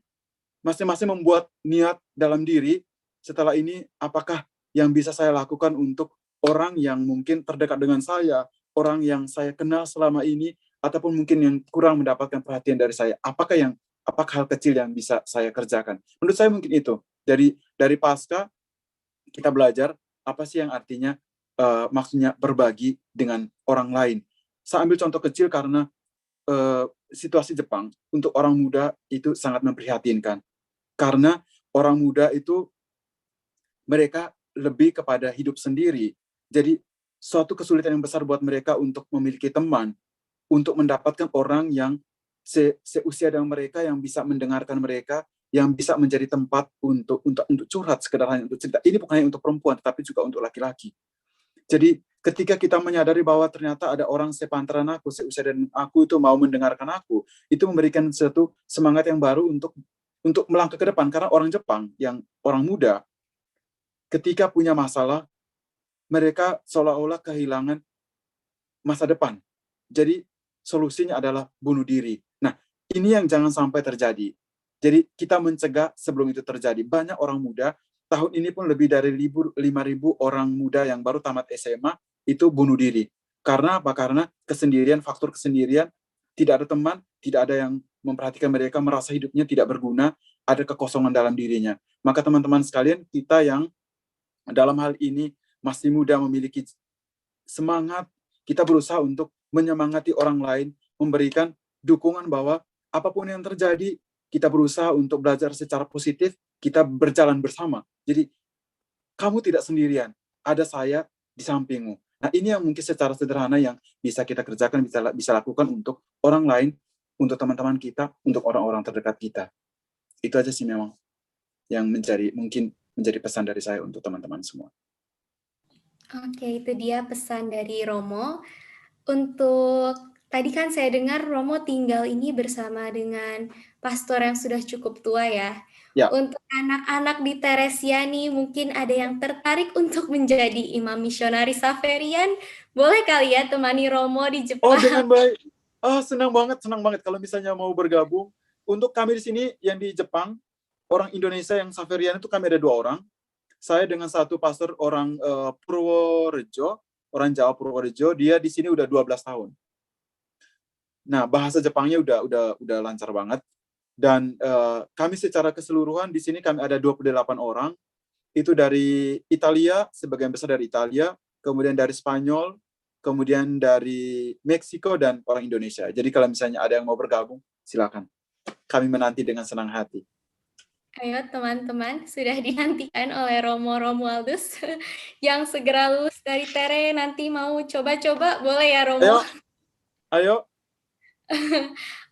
masing-masing membuat niat dalam diri, setelah ini apakah yang bisa saya lakukan untuk orang yang mungkin terdekat dengan saya, orang yang saya kenal selama ini, ataupun mungkin yang kurang mendapatkan perhatian dari saya. Apakah hal kecil yang bisa saya kerjakan? Menurut saya mungkin itu. Dari Paskah kita belajar apa sih yang artinya maksudnya berbagi dengan orang lain. Saya ambil contoh kecil karena situasi Jepang untuk orang muda itu sangat memprihatinkan. Karena orang muda itu mereka lebih kepada hidup sendiri. Jadi suatu kesulitan yang besar buat mereka untuk memiliki teman, untuk mendapatkan orang yang seusia dengan mereka, yang bisa mendengarkan mereka, yang bisa menjadi tempat untuk curhat, sekedar hanya untuk cerita. Ini bukan hanya untuk perempuan, tetapi juga untuk laki-laki. Jadi ketika kita menyadari bahwa ternyata ada orang sepantaran aku, seusia dengan aku itu mau mendengarkan aku, itu memberikan suatu semangat yang baru untuk melangkah ke depan. Karena orang Jepang, yang orang muda, ketika punya masalah, mereka seolah-olah kehilangan masa depan. Jadi solusinya adalah bunuh diri. Nah, ini yang jangan sampai terjadi. Jadi kita mencegah sebelum itu terjadi. Banyak orang muda, tahun ini pun lebih dari 5.000 orang muda yang baru tamat SMA itu bunuh diri. Karena apa? Karena kesendirian, faktor kesendirian, tidak ada teman, tidak ada yang memperhatikan mereka, merasa hidupnya tidak berguna, ada kekosongan dalam dirinya. Maka teman-teman sekalian, kita yang dalam hal ini masih muda memiliki semangat, kita berusaha untuk menyemangati orang lain, memberikan dukungan bahwa apapun yang terjadi, kita berusaha untuk belajar secara positif, kita berjalan bersama. Jadi kamu tidak sendirian, ada saya di sampingmu. Nah, ini yang mungkin secara sederhana yang bisa kita kerjakan, bisa lakukan untuk orang lain, untuk teman-teman kita, untuk orang-orang terdekat kita. Itu aja sih memang yang mungkin menjadi pesan dari saya untuk teman-teman semua. Oke, itu dia pesan dari Romo. Untuk tadi kan saya dengar Romo tinggal ini bersama dengan pastor yang sudah cukup tua ya. Ya. Untuk anak-anak di Teresia nih, mungkin ada yang tertarik untuk menjadi imam misionaris Xaverian. Boleh kali ya temani Romo di Jepang. Oh, dengan baik. Senang banget kalau misalnya mau bergabung. Untuk kami di sini yang di Jepang, orang Indonesia yang Xaverian itu kami ada 2 orang. Saya dengan satu pastor orang Purworejo, orang Jawa Purworejo, dia di sini udah 12 tahun. Nah, bahasa Jepangnya udah lancar banget. Dan kami secara keseluruhan di sini kami ada 28 orang. Itu dari Italia, sebagian besar dari Italia, kemudian dari Spanyol, kemudian dari Meksiko, dan orang Indonesia. Jadi kalau misalnya ada yang mau bergabung, silakan. Kami menanti dengan senang hati. Ayo teman-teman, sudah dinantikan oleh Romo Romualdus yang segera lulus dari Tere, nanti mau coba-coba, boleh ya Romo? Ayo.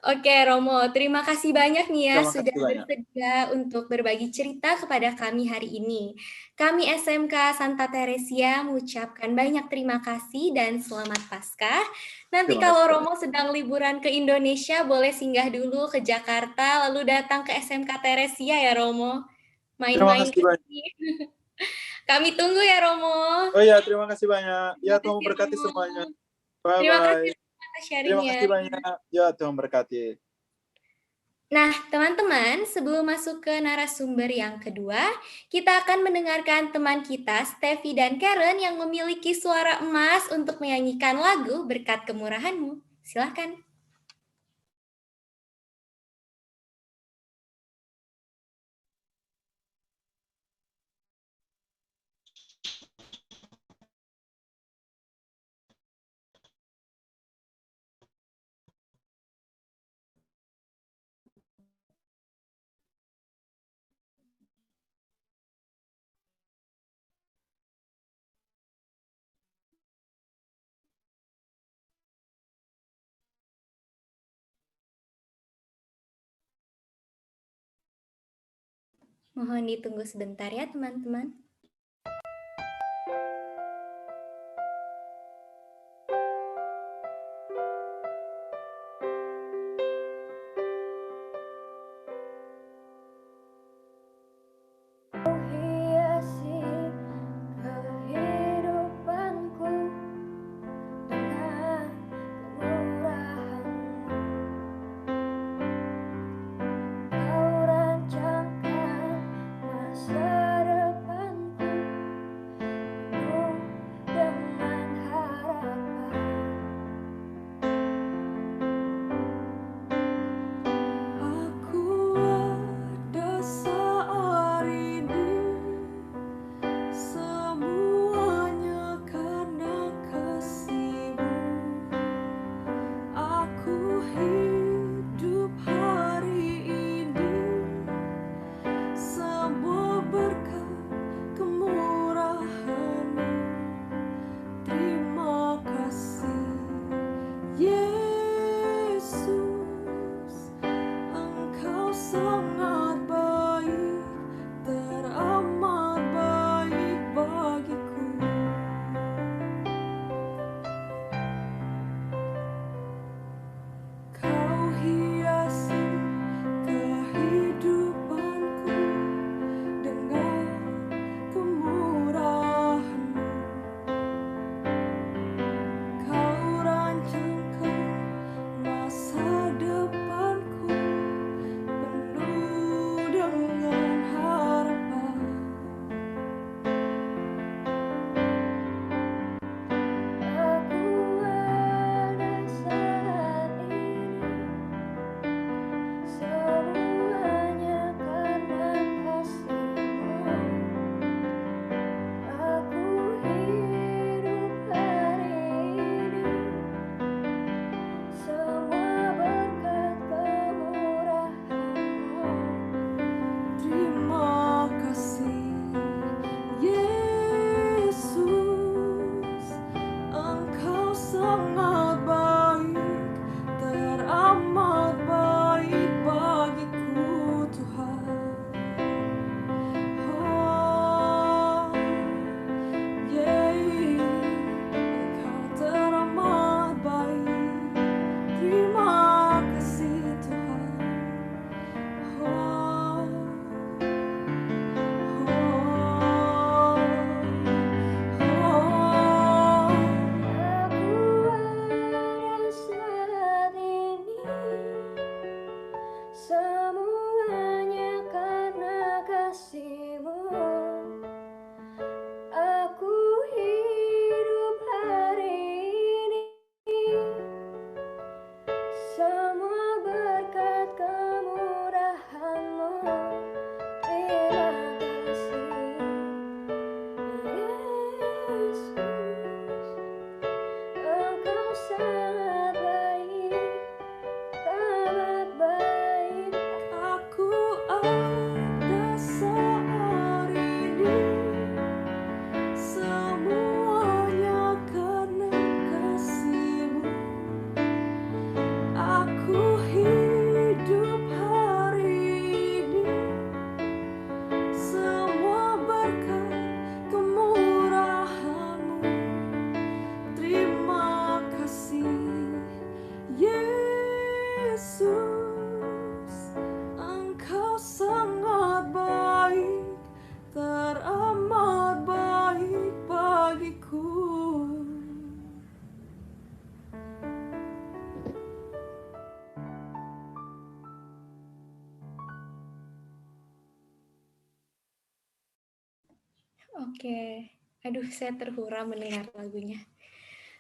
Oke Romo, terima kasih banyak nih ya sudah banyak. bersedia untuk berbagi cerita kepada kami hari ini. Kami SMK Santa Teresia mengucapkan banyak terima kasih dan selamat Paskah. Nanti kalau Romo sedang liburan ke Indonesia, boleh singgah dulu ke Jakarta, lalu datang ke SMK Teresia ya Romo. Main-main ke sini. Kami tunggu ya Romo. Oh iya, terima kasih banyak. Ya, Tuhan memberkati semuanya. Bye-bye. Terima kasih atas sharingnya. Terima kasih banyak. Ya, Tuhan memberkati. Nah, teman-teman, sebelum masuk ke narasumber yang kedua, kita akan mendengarkan teman kita, Steffi dan Karen, yang memiliki suara emas untuk menyanyikan lagu Berkat Kemurahan-Mu. Silakan. Mohon ditunggu sebentar ya, teman-teman. Oke. Aduh, saya terhura mendengar lagunya.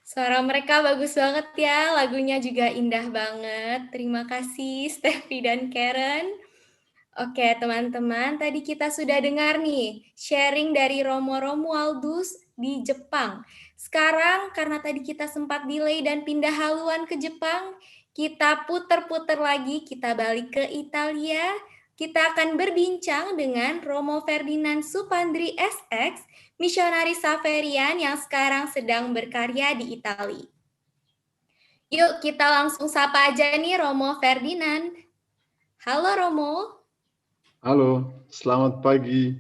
Suara mereka bagus banget ya, lagunya juga indah banget. Terima kasih Steffi dan Karen. Oke, teman-teman, tadi kita sudah dengar nih sharing dari Romo Romualdus di Jepang. Sekarang karena tadi kita sempat delay dan pindah haluan ke Jepang, kita puter-puter lagi, kita balik ke Italia. Kita akan berbincang dengan Romo Ferdinand Supandri SX, misionaris Xaverian yang sekarang sedang berkarya di Italia. Yuk kita langsung sapa aja nih Romo Ferdinand. Halo Romo. Halo, selamat pagi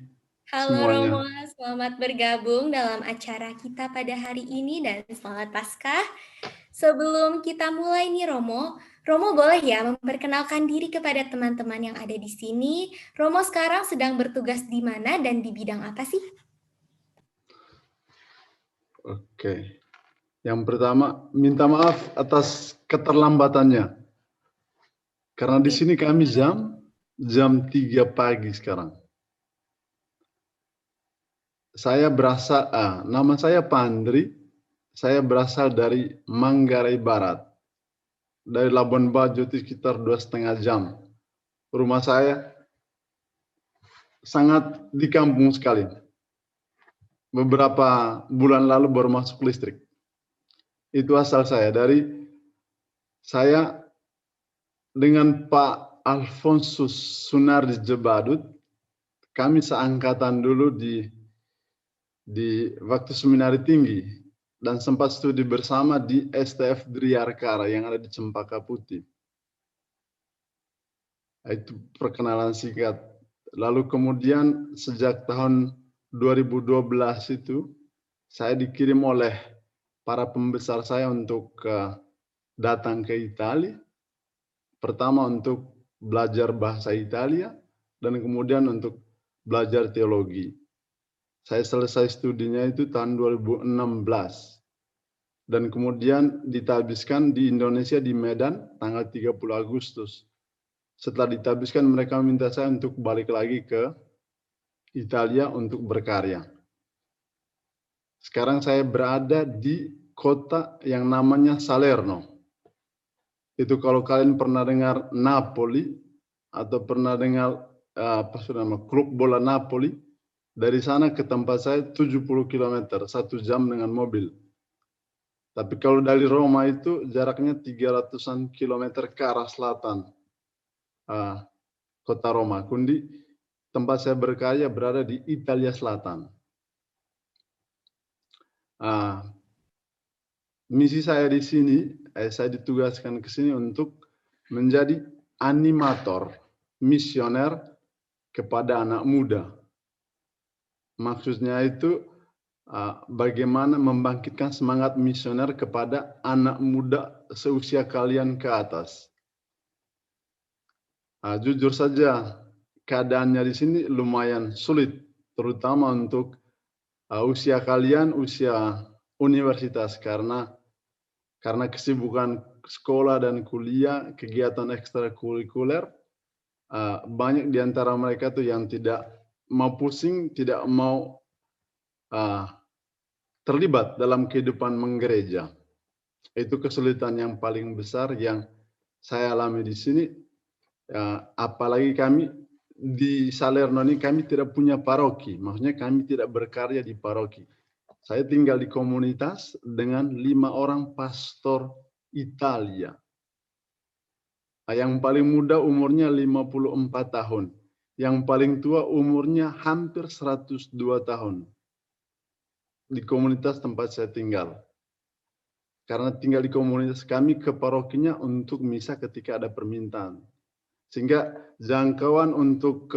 Halo Romo, semuanya. selamat bergabung dalam acara kita pada hari ini dan selamat Paskah. Sebelum kita mulai nih Romo boleh ya memperkenalkan diri kepada teman-teman yang ada di sini. Romo sekarang sedang bertugas di mana dan di bidang apa sih? Oke. Yang pertama, minta maaf atas keterlambatannya. Karena di sini kami jam 3 pagi sekarang. Nama saya Pandri. Saya berasal dari Manggarai Barat. Dari Labuan Bajo itu sekitar 2,5 jam. Rumah saya sangat di kampung sekali. Beberapa bulan lalu baru masuk listrik. Itu asal saya. Saya dengan Pak Alfonsus Sunardi Jebadut, kami seangkatan dulu di waktu seminari tinggi dan sempat studi bersama di STF Driarkara yang ada di Cempaka Putih. Itu perkenalan singkat. Lalu kemudian sejak tahun 2012 itu saya dikirim oleh para pembesar saya untuk datang ke Italia. Pertama untuk belajar bahasa Italia dan kemudian untuk belajar teologi. Saya selesai studinya itu tahun 2016 dan kemudian ditabiskan di Indonesia di Medan tanggal 30 Agustus. Setelah ditabiskan mereka minta saya untuk balik lagi ke Italia untuk berkarya. Sekarang saya berada di kota yang namanya Salerno. Itu kalau kalian pernah dengar Napoli atau pernah dengar klub bola Napoli, dari sana ke tempat saya 70 km, 1 jam dengan mobil. Tapi kalau dari Roma itu jaraknya 300-an kilometer ke arah selatan kota Roma. Kundi tempat saya berkarya berada di Italia Selatan. Misi saya di sini, saya ditugaskan ke sini untuk menjadi animator, misioner kepada anak muda. Maksudnya itu bagaimana membangkitkan semangat misioner kepada anak muda seusia kalian ke atas. Jujur saja, keadaannya di sini lumayan sulit, terutama untuk usia kalian, usia universitas, karena kesibukan sekolah dan kuliah, kegiatan ekstrakurikuler, banyak di antara mereka tuh yang tidak mau pusing, tidak mau terlibat dalam kehidupan menggereja. Itu kesulitan yang paling besar yang saya alami di sini. Apalagi kami di Salerno ini kami tidak punya paroki, maksudnya kami tidak berkarya di paroki. Saya tinggal di komunitas dengan 5 orang pastor Italia. Yang paling muda umurnya 54 tahun. Yang paling tua umurnya hampir 102 tahun. Di komunitas tempat saya tinggal. Karena tinggal di komunitas kami ke parokinya untuk misa ketika ada permintaan. Sehingga jangkauan untuk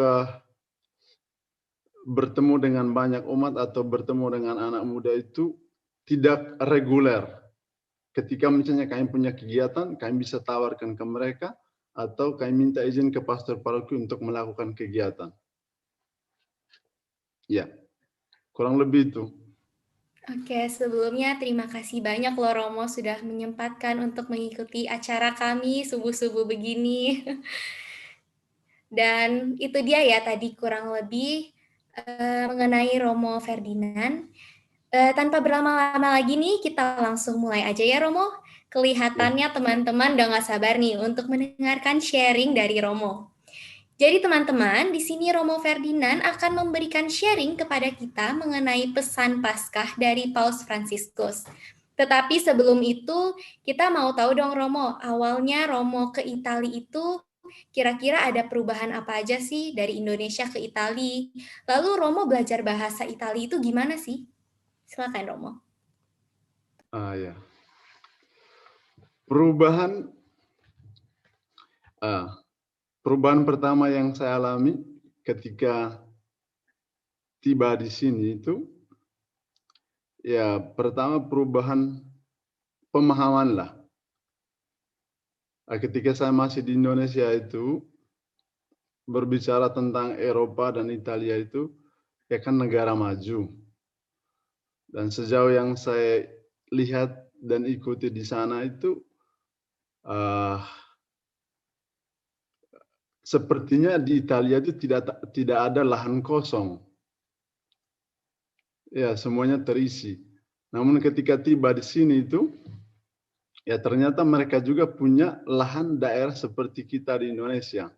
bertemu dengan banyak umat atau bertemu dengan anak muda itu tidak reguler. Ketika misalnya kami punya kegiatan, kami bisa tawarkan ke mereka atau kami minta izin ke pastor paroki untuk melakukan kegiatan. Ya, kurang lebih itu. Oke, sebelumnya terima kasih banyak loh Romo sudah menyempatkan untuk mengikuti acara kami subuh-subuh begini. Dan itu dia ya tadi kurang lebih mengenai Romo Ferdinand. Tanpa berlama-lama lagi nih, kita langsung mulai aja ya Romo. Kelihatannya teman-teman udah nggak sabar nih untuk mendengarkan sharing dari Romo. Jadi teman-teman, di sini Romo Ferdinand akan memberikan sharing kepada kita mengenai pesan Paskah dari Paus Fransiskus. Tetapi sebelum itu, kita mau tahu dong Romo, awalnya Romo ke Italia itu kira-kira ada perubahan apa aja sih dari Indonesia ke Italia? Lalu Romo belajar bahasa Italia itu gimana sih? Silakan Romo. Ya. Perubahan pertama yang saya alami ketika tiba di sini itu, ya pertama perubahan pemahaman lah. Ketika saya masih di Indonesia itu, berbicara tentang Eropa dan Italia itu, ya kan negara maju. Dan sejauh yang saya lihat dan ikuti di sana itu, sepertinya di Italia itu tidak ada lahan kosong. Ya, semuanya terisi. Namun ketika tiba di sini itu, ya ternyata mereka juga punya lahan daerah seperti kita di Indonesia.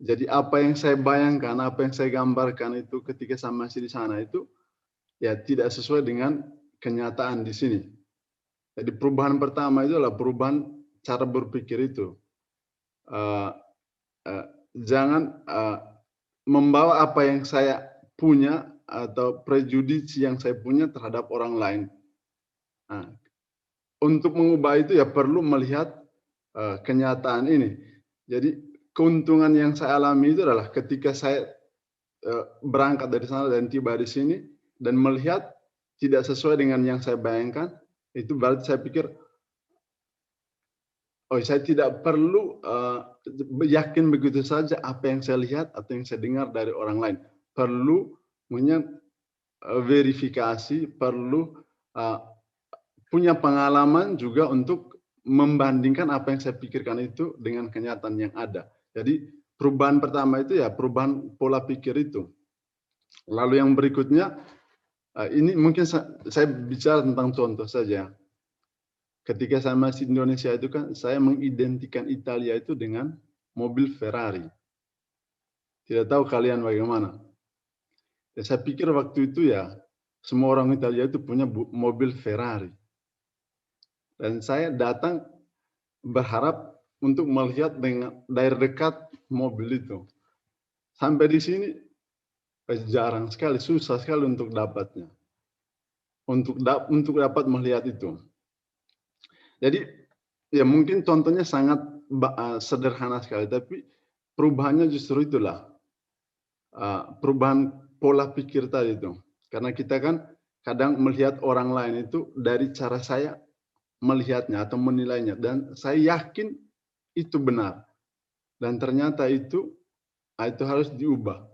Jadi apa yang saya bayangkan, apa yang saya gambarkan itu ketika saya masih di sana itu, ya tidak sesuai dengan kenyataan di sini. Jadi perubahan pertama itu adalah perubahan cara berpikir itu. Jangan membawa apa yang saya punya atau prejudisi yang saya punya terhadap orang lain. Nah, untuk mengubah itu ya perlu melihat kenyataan ini. Jadi keuntungan yang saya alami itu adalah ketika saya berangkat dari sana dan tiba di sini dan melihat tidak sesuai dengan yang saya bayangkan, itu berarti saya pikir, oh saya tidak perlu yakin begitu saja apa yang saya lihat atau yang saya dengar dari orang lain. Perlu punya verifikasi, perlu punya pengalaman juga untuk membandingkan apa yang saya pikirkan itu dengan kenyataan yang ada. Jadi perubahan pertama itu ya perubahan pola pikir itu. Lalu yang berikutnya, ini mungkin saya bicara tentang contoh saja. Ketika saya masih di Indonesia itu kan saya mengidentikan Italia itu dengan mobil Ferrari. Tidak tahu kalian bagaimana. Ya, saya pikir waktu itu ya semua orang Italia itu punya mobil Ferrari. Dan saya datang berharap untuk melihat dari dekat mobil itu. Sampai di sini jarang sekali, susah sekali untuk dapatnya. Untuk dapat melihat itu. Jadi ya mungkin contohnya sangat sederhana sekali, tapi perubahannya justru itulah. Perubahan pola pikir tadi itu. Karena kita kan kadang melihat orang lain itu dari cara saya melihatnya atau menilainya. Dan saya yakin itu benar. Dan ternyata itu harus diubah,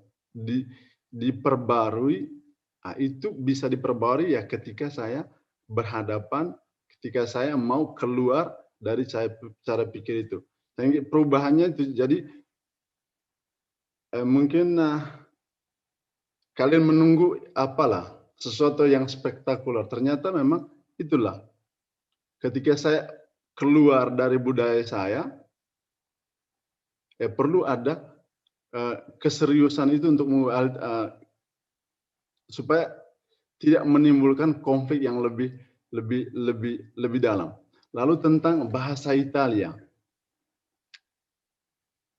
diperbarui. Itu bisa diperbarui ya ketika saya berhadapan, ketika saya mau keluar dari cara pikir itu. Jadi perubahannya itu jadi mungkin kalian menunggu apalah sesuatu yang spektakuler. Ternyata memang itulah. Ketika saya keluar dari budaya saya, ya perlu ada keseriusan itu untuk supaya tidak menimbulkan konflik yang lebih dalam. Lalu tentang bahasa Italia.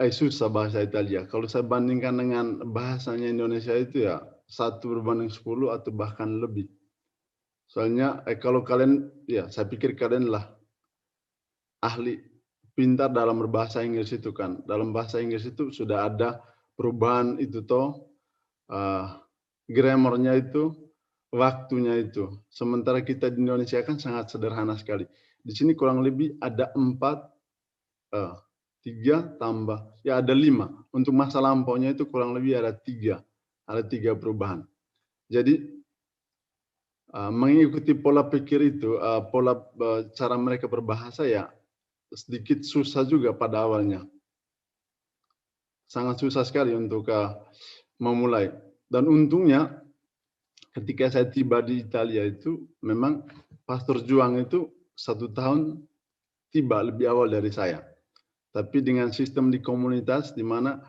Susah bahasa Italia. Kalau saya bandingkan dengan bahasanya Indonesia itu ya 1/10 atau bahkan lebih. Soalnya kalau kalian, ya saya pikir kalian lah ahli pintar dalam berbahasa Inggris itu kan. Dalam bahasa Inggris itu sudah ada perubahan itu toh, grammarnya itu, waktunya itu. Sementara kita di Indonesia kan sangat sederhana sekali. Di sini kurang lebih ada 3 tambah, ya ada 5. Untuk masa lampaunya itu kurang lebih ada 3 perubahan. Jadi mengikuti pola pikir itu, cara mereka berbahasa ya sedikit susah juga pada awalnya. Sangat susah sekali untuk memulai. Dan untungnya ketika saya tiba di Italia itu memang Pastor Juang itu 1 tahun tiba lebih awal dari saya. Tapi dengan sistem di komunitas di mana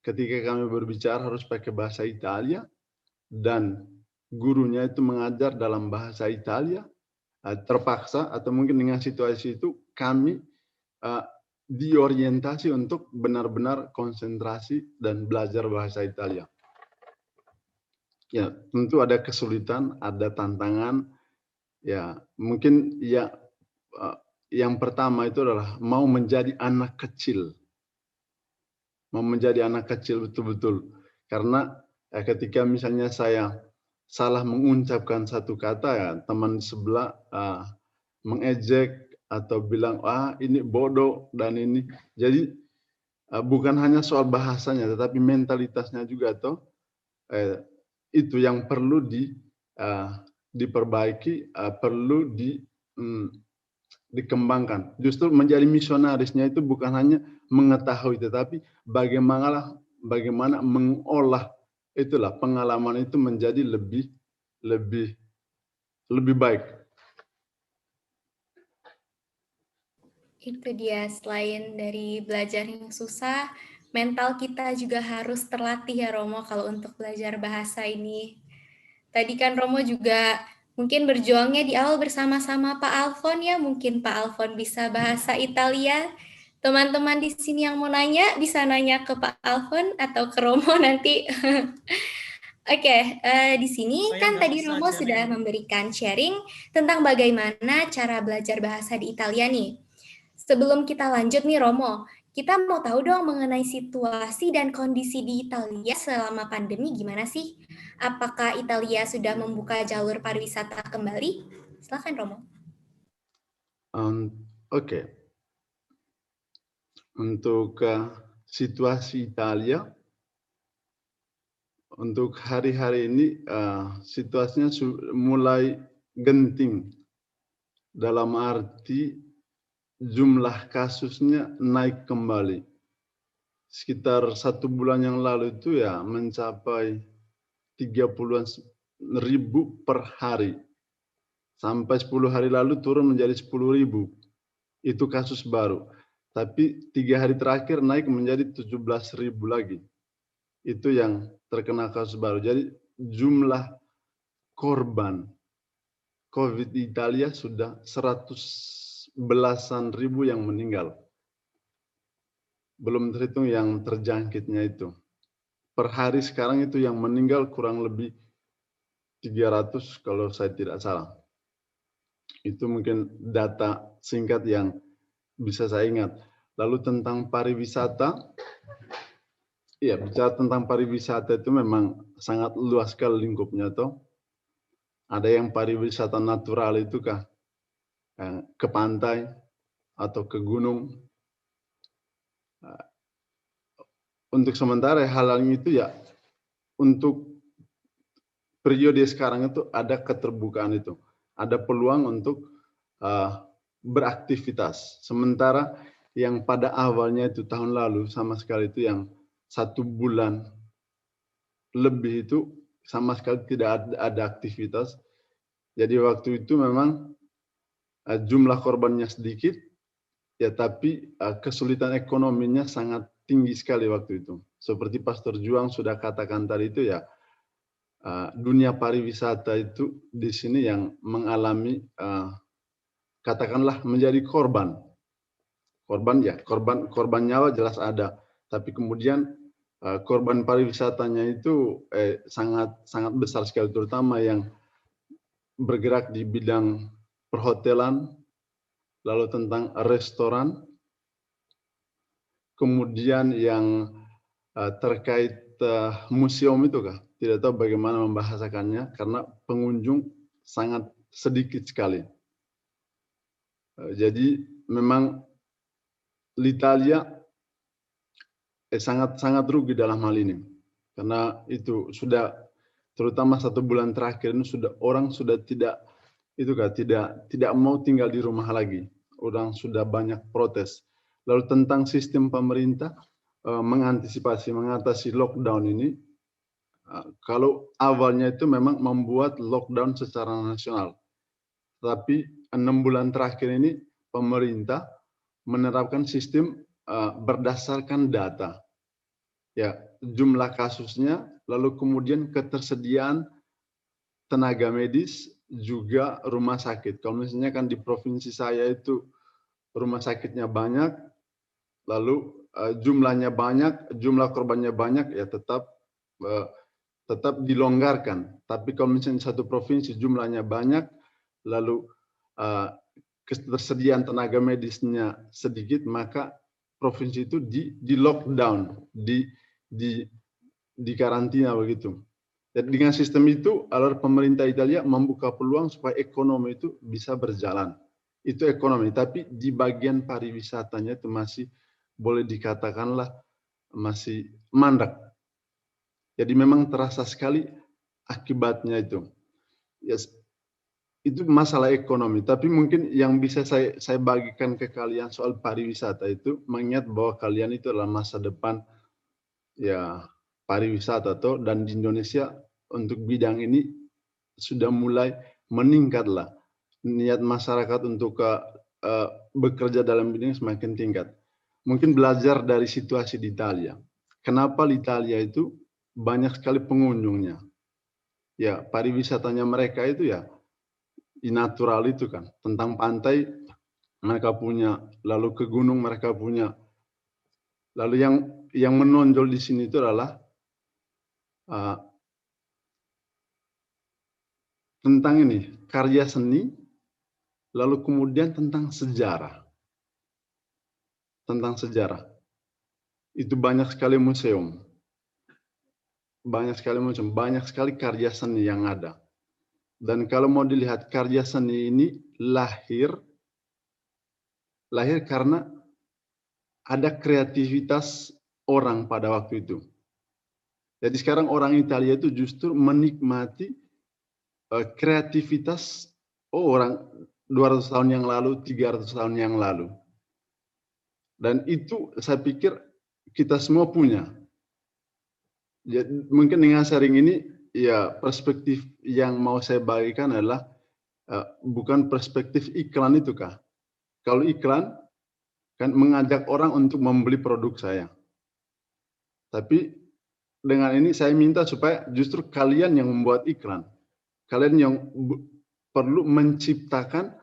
ketika kami berbicara harus pakai bahasa Italia dan gurunya itu mengajar dalam bahasa Italia, terpaksa atau mungkin dengan situasi itu kami diorientasi untuk benar-benar konsentrasi dan belajar bahasa Italia. Ya, tentu ada kesulitan, ada tantangan. Ya, mungkin ya yang pertama itu adalah mau menjadi anak kecil. Mau menjadi anak kecil betul-betul. Karena ketika misalnya saya salah mengucapkan satu kata, ya teman sebelah mengejek atau bilang, ini bodoh dan ini. Jadi bukan hanya soal bahasanya, tetapi mentalitasnya juga itu yang perlu diperbaiki, perlu dikembangkan. Justru menjadi misionarisnya itu bukan hanya mengetahui, tetapi bagaimana mengolah itulah pengalaman itu menjadi lebih baik. Itu dia, selain dari belajar yang susah, mental kita juga harus terlatih ya Romo kalau untuk belajar bahasa ini. Tadi kan Romo juga mungkin berjuangnya di awal bersama-sama Pak Alfon ya, mungkin Pak Alfon bisa bahasa Italia. Teman-teman di sini yang mau nanya bisa nanya ke Pak Alfon atau ke Romo nanti. Oke, di sini kan tadi Romo sudah memberikan sharing tentang bagaimana cara belajar bahasa di Italia nih. Sebelum kita lanjut nih Romo, kita mau tahu dong mengenai situasi dan kondisi di Italia selama pandemi gimana sih? Apakah Italia sudah membuka jalur pariwisata kembali? Silakan Romo. Oke. Untuk situasi Italia, untuk hari-hari ini situasinya mulai genting. Dalam arti jumlah kasusnya naik kembali. Sekitar 1 bulan yang lalu itu ya mencapai 30.000 per hari. Sampai 10 hari lalu turun menjadi 10.000. Itu kasus baru. Tapi 3 hari terakhir naik menjadi 17.000 lagi. Itu yang terkena kasus baru. Jadi jumlah korban COVID di Italia sudah 100 belasan ribu yang meninggal. Belum terhitung yang terjangkitnya itu. Per hari sekarang itu yang meninggal kurang lebih 300 kalau saya tidak salah. Itu mungkin data singkat yang bisa saya ingat. Lalu tentang pariwisata, ya bicara tentang pariwisata itu memang sangat luas sekali lingkupnya toh. Ada yang pariwisata natural itu kah ke pantai atau ke gunung. Untuk sementara hal itu ya untuk periode sekarang itu ada keterbukaan itu, ada peluang untuk beraktivitas. Sementara yang pada awalnya itu tahun lalu sama sekali itu yang 1 bulan lebih itu sama sekali tidak ada aktivitas. Jadi waktu itu memang jumlah korbannya sedikit, ya tapi kesulitan ekonominya sangat tinggi sekali waktu itu. Seperti Pastor Juang sudah katakan tadi itu ya, dunia pariwisata itu di sini yang mengalami katakanlah menjadi korban. Korban nyawa jelas ada, tapi kemudian korban pariwisatanya itu sangat besar sekali, terutama yang bergerak di bidang perhotelan, lalu tentang restoran, kemudian yang terkait museum itu kah? Tidak tahu bagaimana membahasakannya karena pengunjung sangat sedikit sekali. Jadi memang Italia sangat rugi dalam hal ini karena itu sudah terutama 1 bulan terakhir ini orang sudah tidak mau tinggal di rumah lagi. Orang sudah banyak protes. Lalu tentang sistem pemerintah mengatasi lockdown ini, Kalau awalnya itu memang membuat lockdown secara nasional, tapi 6 bulan terakhir ini pemerintah menerapkan sistem berdasarkan data, ya, jumlah kasusnya, lalu kemudian ketersediaan tenaga medis juga rumah sakit. Kalau misalnya kan di provinsi saya itu rumah sakitnya banyak, lalu jumlahnya banyak, jumlah korbannya banyak, ya tetap dilonggarkan. Tapi kalau misalnya satu provinsi jumlahnya banyak, lalu ketersediaan tenaga medisnya sedikit, maka provinsi itu di lockdown, di karantina begitu. Jadi dengan sistem itu, agar pemerintah Italia membuka peluang supaya ekonomi itu bisa berjalan. Itu ekonomi, tapi di bagian pariwisatanya itu masih boleh dikatakanlah masih mandek. Jadi memang terasa sekali akibatnya itu. Yes, itu masalah ekonomi. Tapi mungkin yang bisa saya bagikan ke kalian soal pariwisata itu, mengingat bahwa kalian itu adalah masa depan ya pariwisata dan di Indonesia untuk bidang ini sudah mulai meningkatlah. Niat masyarakat untuk bekerja dalam bidang semakin tingkat. Mungkin belajar dari situasi di Italia. Kenapa di Italia itu banyak sekali pengunjungnya? Ya, pariwisatanya mereka itu ya natural itu kan. Tentang pantai mereka punya, lalu ke gunung mereka punya. Lalu yang menonjol di sini itu adalah tentang ini, karya seni, lalu kemudian tentang sejarah. Tentang sejarah. Itu banyak sekali museum. Banyak sekali karya seni yang ada. Dan kalau mau dilihat karya seni ini lahir karena ada kreativitas orang pada waktu itu. Jadi sekarang orang Italia itu justru menikmati kreativitas orang 200 tahun yang lalu, 300 tahun yang lalu. Dan itu saya pikir kita semua punya. Jadi, mungkin dengan sharing ini, ya perspektif yang mau saya bagikan adalah bukan perspektif iklan itu kah? Kalau iklan kan mengajak orang untuk membeli produk saya. Tapi dengan ini saya minta supaya justru kalian yang membuat iklan. Kalian yang perlu menciptakan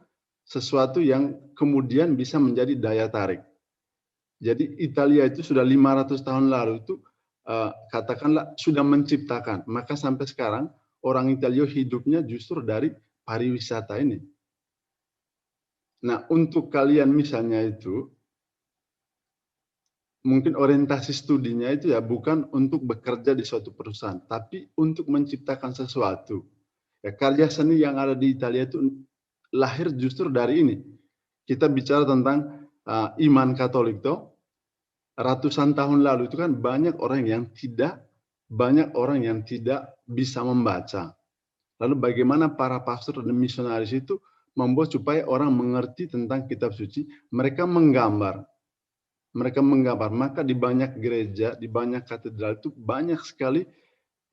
sesuatu yang kemudian bisa menjadi daya tarik. Jadi Italia itu sudah 500 tahun lalu itu katakanlah sudah menciptakan. Maka sampai sekarang orang Italia hidupnya justru dari pariwisata ini. Nah, untuk kalian misalnya itu, mungkin orientasi studinya itu ya bukan untuk bekerja di suatu perusahaan, tapi untuk menciptakan sesuatu. Ya, karya seni yang ada di Italia itu lahir justru dari ini. Kita bicara tentang iman Katolik toh. Ratusan tahun lalu itu kan banyak orang yang tidak bisa membaca. Lalu bagaimana para pastor dan misionaris itu membuat supaya orang mengerti tentang kitab suci, mereka menggambar. Maka di banyak gereja, di banyak katedral itu banyak sekali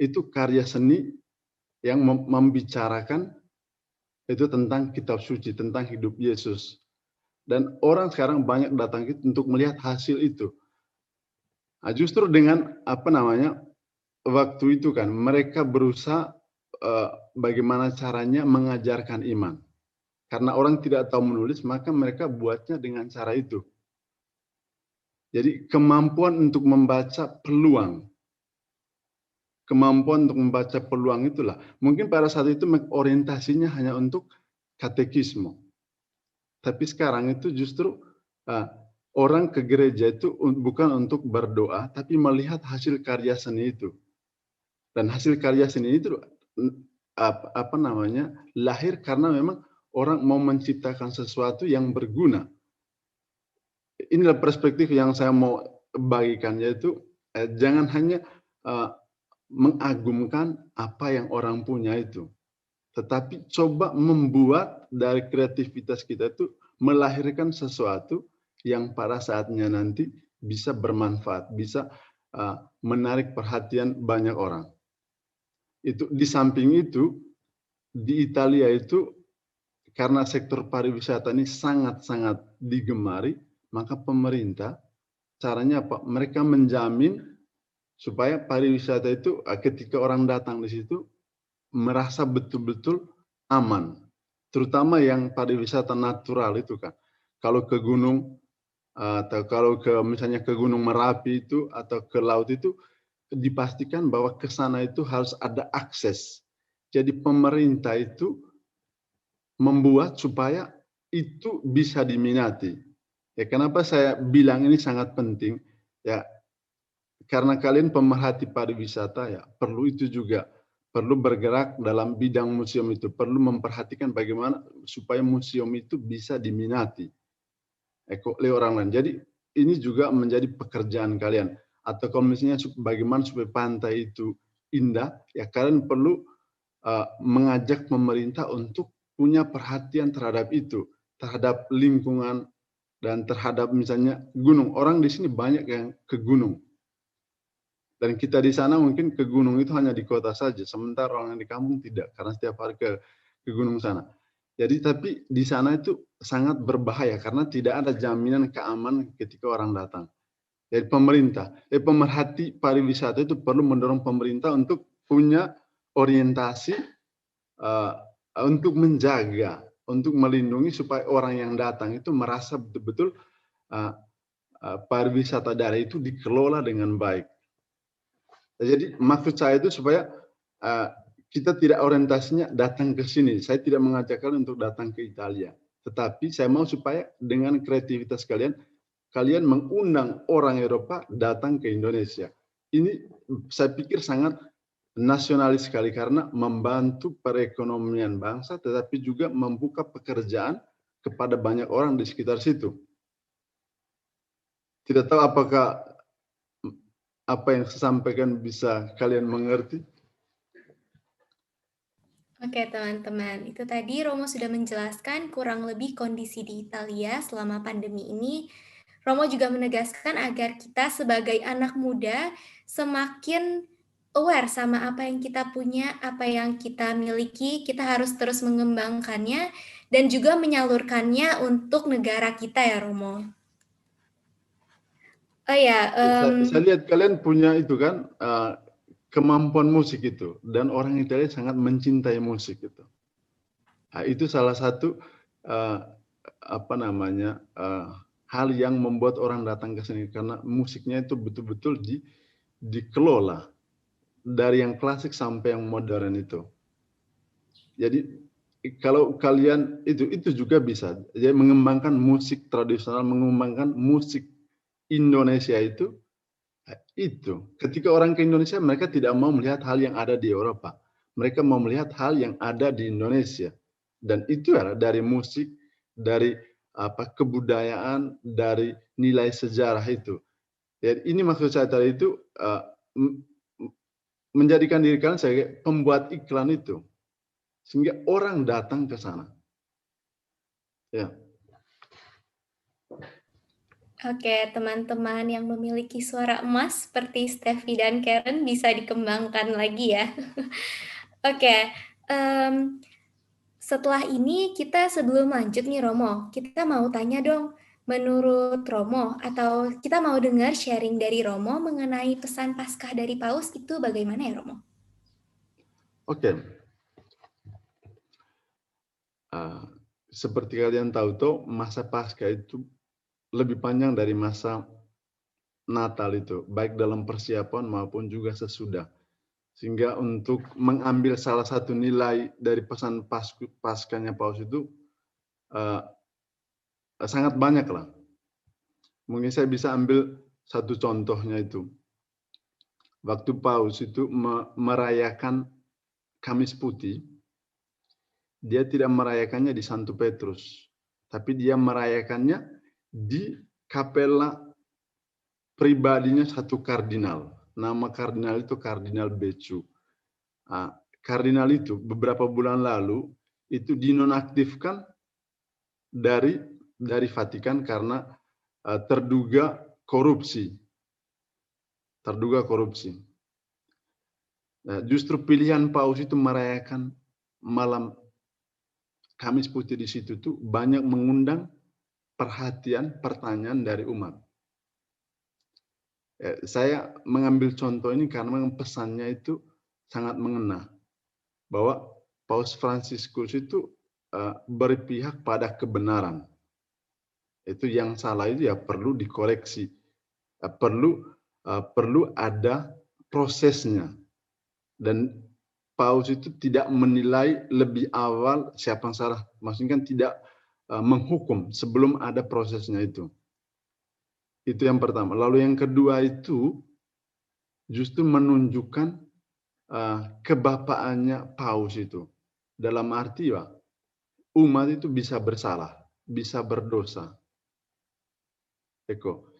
itu karya seni yang membicarakan itu tentang kitab suci, tentang hidup Yesus. Dan orang sekarang banyak datang untuk melihat hasil itu. Nah, justru dengan waktu itu kan mereka berusaha bagaimana caranya mengajarkan iman. Karena orang tidak tahu menulis, maka mereka buatnya dengan cara itu. Jadi kemampuan untuk membaca peluang. Kemampuan untuk membaca peluang itulah. Mungkin pada saat itu orientasinya hanya untuk katekisme. Tapi sekarang itu justru orang ke gereja itu bukan untuk berdoa, tapi melihat hasil karya seni itu. Dan hasil karya seni itu lahir karena memang orang mau menciptakan sesuatu yang berguna. Inilah perspektif yang saya mau bagikan, yaitu jangan hanya mengagumkan apa yang orang punya itu, tetapi coba membuat dari kreativitas kita itu melahirkan sesuatu yang pada saatnya nanti bisa bermanfaat, bisa menarik perhatian banyak orang. Itu di samping itu di Italia itu karena sektor pariwisata ini sangat-sangat digemari, maka pemerintah caranya apa? Mereka menjamin supaya pariwisata itu ketika orang datang di situ merasa betul-betul aman. Terutama yang pariwisata natural itu kan. Kalau ke gunung atau kalau ke misalnya ke Gunung Merapi itu atau ke laut itu dipastikan bahwa ke sana itu harus ada akses. Jadi pemerintah itu membuat supaya itu bisa diminati. Ya, kenapa saya bilang ini sangat penting? Ya, karena kalian pemerhati pariwisata ya, perlu itu juga. Perlu bergerak dalam bidang museum itu, perlu memperhatikan bagaimana supaya museum itu bisa diminati oleh orang lain. Jadi ini juga menjadi pekerjaan kalian. Atau kalau misalnya bagaimana supaya pantai itu indah, ya kalian perlu mengajak pemerintah untuk punya perhatian terhadap itu, terhadap lingkungan dan terhadap misalnya gunung. Orang di sini banyak yang ke gunung. Dan kita di sana mungkin ke gunung itu hanya di kota saja, sementara orang yang di kampung tidak, karena setiap hari ke gunung sana. Jadi tapi di sana itu sangat berbahaya karena tidak ada jaminan keamanan ketika orang datang. Jadi pemerhati pariwisata itu perlu mendorong pemerintah untuk punya orientasi untuk menjaga, untuk melindungi supaya orang yang datang itu merasa betul-betul pariwisata daerah itu dikelola dengan baik. Jadi maksud saya itu supaya kita tidak orientasinya datang ke sini. Saya tidak mengajak kalian untuk datang ke Italia. Tetapi saya mau supaya dengan kreativitas kalian, kalian mengundang orang Eropa datang ke Indonesia. Ini saya pikir sangat nasionalis sekali karena membantu perekonomian bangsa, tetapi juga membuka pekerjaan kepada banyak orang di sekitar situ. Tidak tahu apakah apa yang saya sampaikan bisa kalian mengerti? Oke teman-teman, itu tadi Romo sudah menjelaskan kurang lebih kondisi di Italia selama pandemi ini. Romo juga menegaskan agar kita sebagai anak muda semakin aware sama apa yang kita punya, apa yang kita miliki, kita harus terus mengembangkannya dan juga menyalurkannya untuk negara kita ya Romo. Oh ya, Saya lihat kalian punya itu kan kemampuan musik itu, dan orang Italia sangat mencintai musik itu. Nah, itu salah satu hal yang membuat orang datang ke sini karena musiknya itu betul-betul dikelola dari yang klasik sampai yang modern itu. Jadi kalau kalian itu juga bisa, jadi mengembangkan musik tradisional, mengembangkan musik Indonesia itu ketika orang ke Indonesia mereka tidak mau melihat hal yang ada di Eropa, mereka mau melihat hal yang ada di Indonesia, dan itu adalah dari musik, dari kebudayaan, dari nilai sejarah itu. Jadi ini maksud saya tadi itu menjadikan diri kalian sebagai pembuat iklan itu sehingga orang datang ke sana. Ya. Oke, teman-teman yang memiliki suara emas seperti Steffi dan Karen bisa dikembangkan lagi ya. Oke, setelah ini kita sebelum lanjut nih Romo, kita mau tanya dong, menurut Romo atau kita mau dengar sharing dari Romo mengenai pesan Paskah dari Paus itu bagaimana ya Romo? Oke. Seperti kalian tahu tuh masa Paskah itu lebih panjang dari masa Natal itu, baik dalam persiapan maupun juga sesudah. Sehingga untuk mengambil salah satu nilai dari pesan Paskahnya Paus itu sangat banyak lah. Mungkin saya bisa ambil satu contohnya itu. Waktu Paus itu merayakan Kamis Putih, dia tidak merayakannya di Santo Petrus, tapi dia merayakannya di kapela pribadinya satu kardinal. Nama kardinal itu Kardinal Becciu. Kardinal itu beberapa bulan lalu itu dinonaktifkan dari Vatikan karena terduga korupsi. Nah, justru pilihan Paus itu merayakan malam Kamis Putih di situ tuh banyak mengundang perhatian, pertanyaan dari umat. Saya mengambil contoh ini karena memang pesannya itu sangat mengena, bahwa Paus Fransiskus itu berpihak pada kebenaran. Itu yang salah itu ya perlu dikoreksi, perlu ada prosesnya, dan Paus itu tidak menilai lebih awal siapa yang salah, maksudnya kan tidak menghukum sebelum ada prosesnya itu. Itu yang pertama. Lalu yang kedua itu justru menunjukkan kebapaannya Paus itu. Dalam arti ya, umat itu bisa bersalah, bisa berdosa.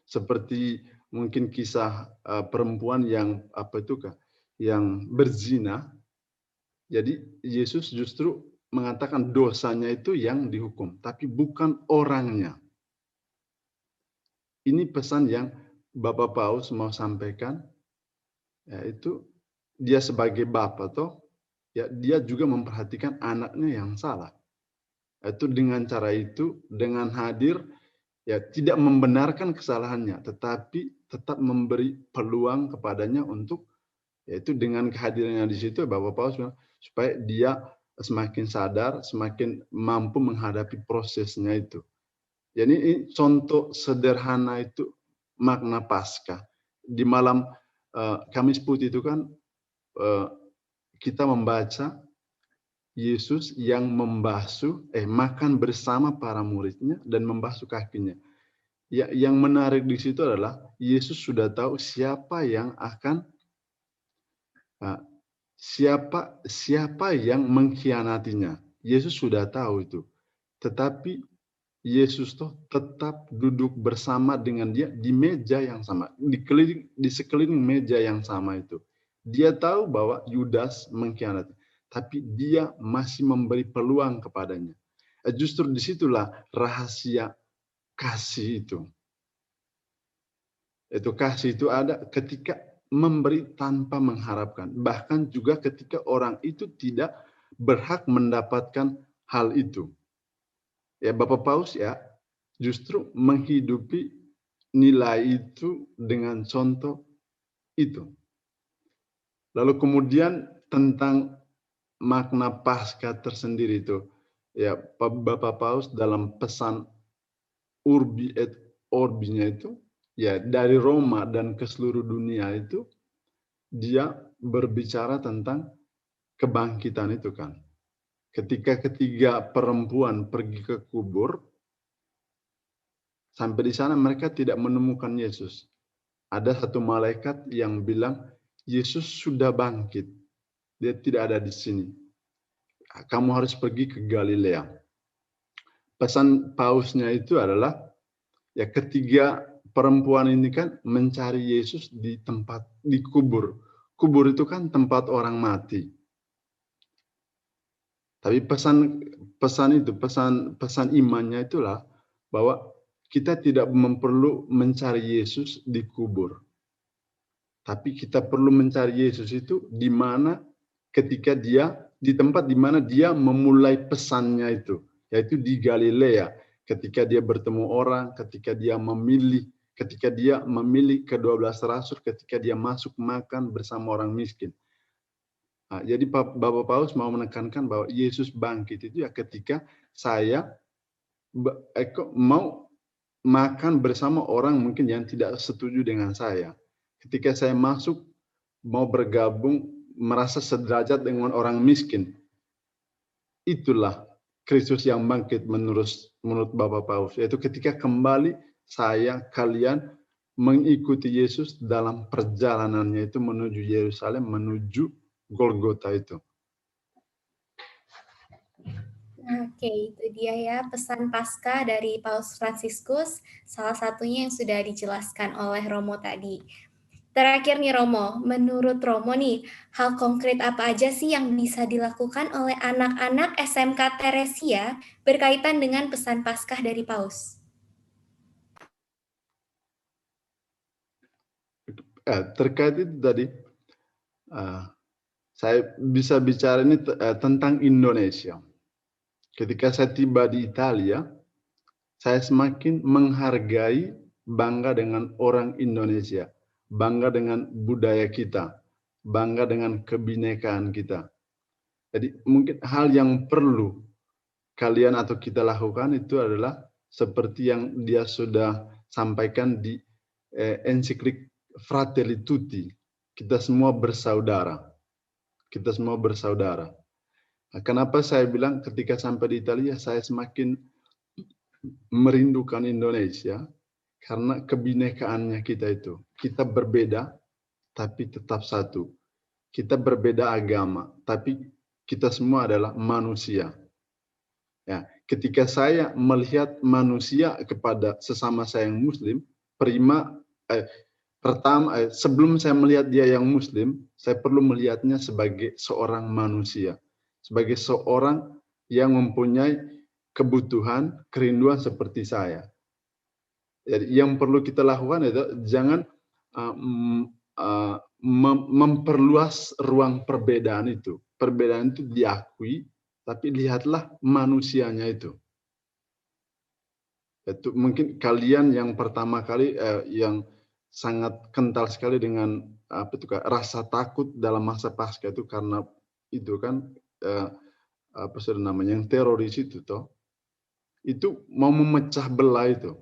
Seperti mungkin kisah perempuan yang yang berzina. Jadi Yesus justru mengatakan dosanya itu yang dihukum, tapi bukan orangnya. Ini pesan yang Bapak Paus mau sampaikan, yaitu dia sebagai bapak ya dia juga memperhatikan anaknya yang salah. Itu dengan cara itu, dengan hadir, ya tidak membenarkan kesalahannya, tetapi tetap memberi peluang kepadanya untuk, yaitu dengan kehadirannya di situ, Bapak Paus bilang, supaya dia semakin sadar, semakin mampu menghadapi prosesnya itu. Jadi ini contoh sederhana itu makna Paskah. Di malam Kamis Putih itu kan kita membaca Yesus yang makan bersama para muridnya dan membasuh kakinya. Ya, yang menarik di situ adalah Yesus sudah tahu siapa yang akan siapa yang mengkhianatinya. Yesus sudah tahu itu. Tetapi Yesus tetap duduk bersama dengan dia di meja yang sama, di sekeliling meja yang sama itu. Dia tahu bahwa Yudas mengkhianati, tapi dia masih memberi peluang kepadanya. Justru disitulah rahasia kasih itu. Kasih itu ada ketika memberi tanpa mengharapkan. Bahkan juga ketika orang itu tidak berhak mendapatkan hal itu. Ya, Bapak Paus ya justru menghidupi nilai itu dengan contoh itu. Lalu kemudian tentang makna Paskah tersendiri itu, ya Bapak Paus dalam pesan Urbi et Orbinya itu, ya dari Roma dan ke seluruh dunia itu, dia berbicara tentang kebangkitan itu kan. Ketika ketiga perempuan pergi ke kubur, sampai di sana mereka tidak menemukan Yesus. Ada satu malaikat yang bilang, Yesus sudah bangkit. Dia tidak ada di sini. Kamu harus pergi ke Galilea. Pesan Pausnya itu adalah, ya ketiga perempuan ini kan mencari Yesus di kubur. Kubur itu kan tempat orang mati. Tapi pesan imannya itulah bahwa kita tidak perlu mencari Yesus di kubur. Tapi kita perlu mencari Yesus itu di mana ketika dia di tempat di mana dia memulai pesannya itu, yaitu di Galilea. Ketika dia bertemu orang, ketika dia memilih ke-12 rasul, ketika dia masuk makan bersama orang miskin. Nah, jadi Bapak Paus mau menekankan bahwa Yesus bangkit itu ya ketika saya mau makan bersama orang mungkin yang tidak setuju dengan saya. Ketika saya masuk mau bergabung, merasa sederajat dengan orang miskin. Itulah Kristus yang bangkit menurut Bapak Paus. Yaitu ketika kembali kalian mengikuti Yesus dalam perjalanannya itu menuju Yerusalem, menuju Golgota itu. Oke, itu dia ya pesan Paskah dari Paus Fransiskus, salah satunya yang sudah dijelaskan oleh Romo tadi. Terakhir nih Romo, menurut Romo nih, hal konkret apa aja sih yang bisa dilakukan oleh anak-anak SMK Teresia berkaitan dengan pesan Paskah dari Paus? Terkait itu tadi, Saya bisa bicara ini tentang Indonesia. Ketika saya tiba di Italia, saya semakin menghargai, bangga dengan orang Indonesia, bangga dengan budaya kita, bangga dengan kebinekaan kita. Jadi mungkin hal yang perlu kalian atau kita lakukan itu adalah seperti yang dia sudah sampaikan di ensiklik Fratelli Tutti. Kita semua bersaudara. Kita semua bersaudara. Nah, kenapa saya bilang ketika sampai di Italia saya semakin merindukan Indonesia? Karena kebinekaannya kita itu. Kita berbeda tapi tetap satu. Kita berbeda agama tapi kita semua adalah manusia. Ya, ketika saya melihat manusia kepada sesama saya yang Muslim, sebelum saya melihat dia yang Muslim, saya perlu melihatnya sebagai seorang manusia, sebagai seorang yang mempunyai kebutuhan, kerinduan seperti saya. Jadi yang perlu kita lakukan adalah jangan memperluas ruang perbedaan itu. Perbedaan itu diakui, tapi lihatlah manusianya itu. Itu mungkin kalian yang pertama kali yang sangat kental sekali dengan rasa takut dalam masa pasca itu karena itu kan apa sih namanya yang teroris itu toh. Itu mau memecah belah itu.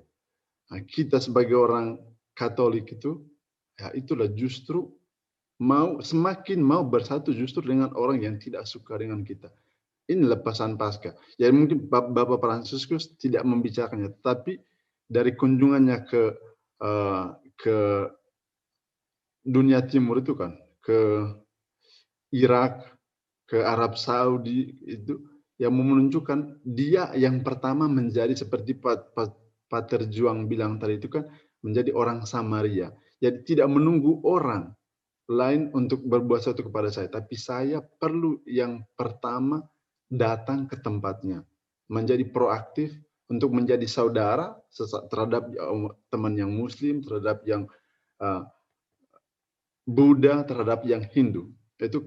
Nah, kita sebagai orang Katolik itu ya itulah justru semakin mau bersatu justru dengan orang yang tidak suka dengan kita. Inilah pesan Paskah. Jadi mungkin Bapak Fransiskus tidak membicarakannya, tapi dari kunjungannya ke dunia timur itu kan, ke Irak, ke Arab Saudi itu yang menunjukkan dia yang pertama menjadi seperti Pater Juang bilang tadi itu kan menjadi orang Samaria. Jadi tidak menunggu orang lain untuk berbuat sesuatu kepada saya, tapi saya perlu yang pertama datang ke tempatnya, menjadi proaktif untuk menjadi saudara terhadap teman yang Muslim, terhadap yang Buddha, terhadap yang Hindu. Itu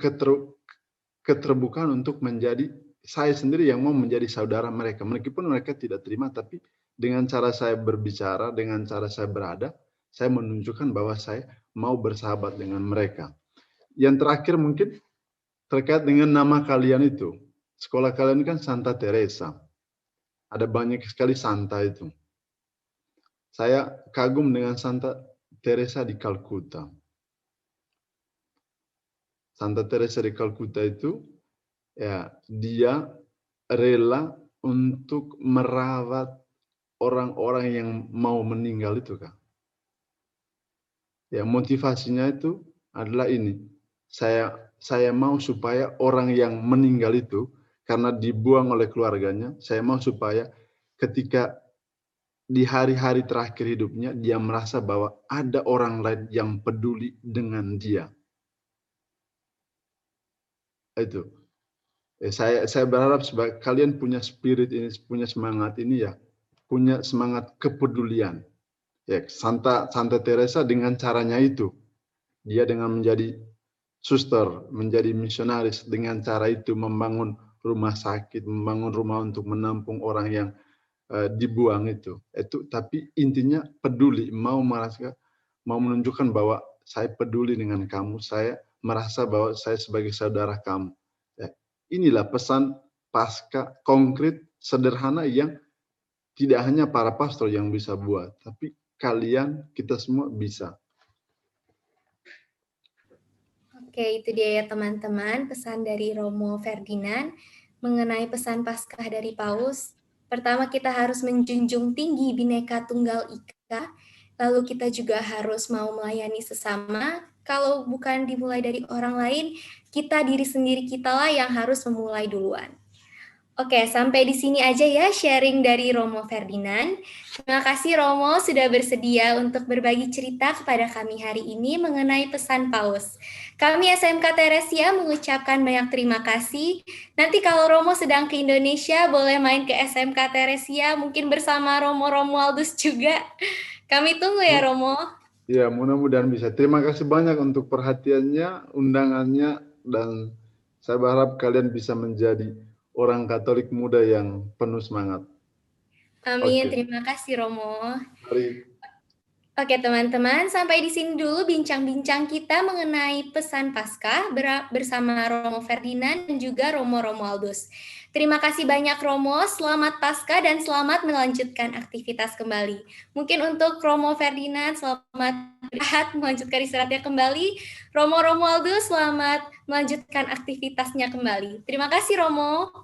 keterbukaan untuk menjadi saya sendiri yang mau menjadi saudara mereka, meskipun mereka tidak terima, tapi dengan cara saya berbicara, dengan cara saya berada, saya menunjukkan bahwa saya mau bersahabat dengan mereka. Yang terakhir mungkin terkait dengan nama kalian itu. Sekolah kalian kan Santa Teresa. Ada banyak sekali Santa itu. Saya kagum dengan Santa Teresa di Kalkuta. Santa Teresa di Kalkuta itu, ya dia rela untuk merawat orang-orang yang mau meninggal itu kan. Ya motivasinya itu adalah ini. Saya mau supaya orang yang meninggal itu karena dibuang oleh keluarganya, saya mau supaya ketika di hari-hari terakhir hidupnya dia merasa bahwa ada orang lain yang peduli dengan dia. Itu. Saya berharap kalian punya spirit ini, punya semangat ini ya, punya semangat kepedulian. Ya, Santa Teresa dengan caranya itu, dia dengan menjadi suster, menjadi misionaris, dengan cara itu membangun rumah sakit, membangun rumah untuk menampung orang yang dibuang itu. Tapi intinya peduli, mau menunjukkan bahwa saya peduli dengan kamu, saya merasa bahwa saya sebagai saudara kamu. Ya, inilah pesan Paskah konkret, sederhana yang tidak hanya para pastor yang bisa buat, tapi kalian, kita semua bisa. Oke, itu dia ya teman-teman, pesan dari Romo Ferdinand mengenai pesan Paskah dari Paus. Pertama, kita harus menjunjung tinggi Bhinneka Tunggal Ika, lalu kita juga harus mau melayani sesama. Kalau bukan dimulai dari orang lain, diri sendiri kitalah yang harus memulai duluan. Oke, sampai di sini aja ya sharing dari Romo Ferdinand. Terima kasih Romo sudah bersedia untuk berbagi cerita kepada kami hari ini mengenai pesan Paus. Kami SMK Teresia mengucapkan banyak terima kasih. Nanti kalau Romo sedang ke Indonesia, boleh main ke SMK Teresia, mungkin bersama Romo Romualdus juga. Kami tunggu ya Romo. Ya, mudah-mudahan bisa. Terima kasih banyak untuk perhatiannya, undangannya, dan Saya berharap kalian bisa menjadi orang Katolik muda yang penuh semangat. Amin, Oke. terima kasih Romo. Mari. Oke teman-teman, sampai di sini dulu bincang-bincang kita mengenai pesan Paskah bersama Romo Ferdinand dan juga Romo Romualdus. Terima kasih banyak Romo, selamat Paskah dan selamat melanjutkan aktivitas kembali. Mungkin untuk Romo Ferdinand, selamat istirahat, melanjutkan istirahatnya kembali. Romo Romualdus, selamat melanjutkan aktivitasnya kembali. Terima kasih Romo.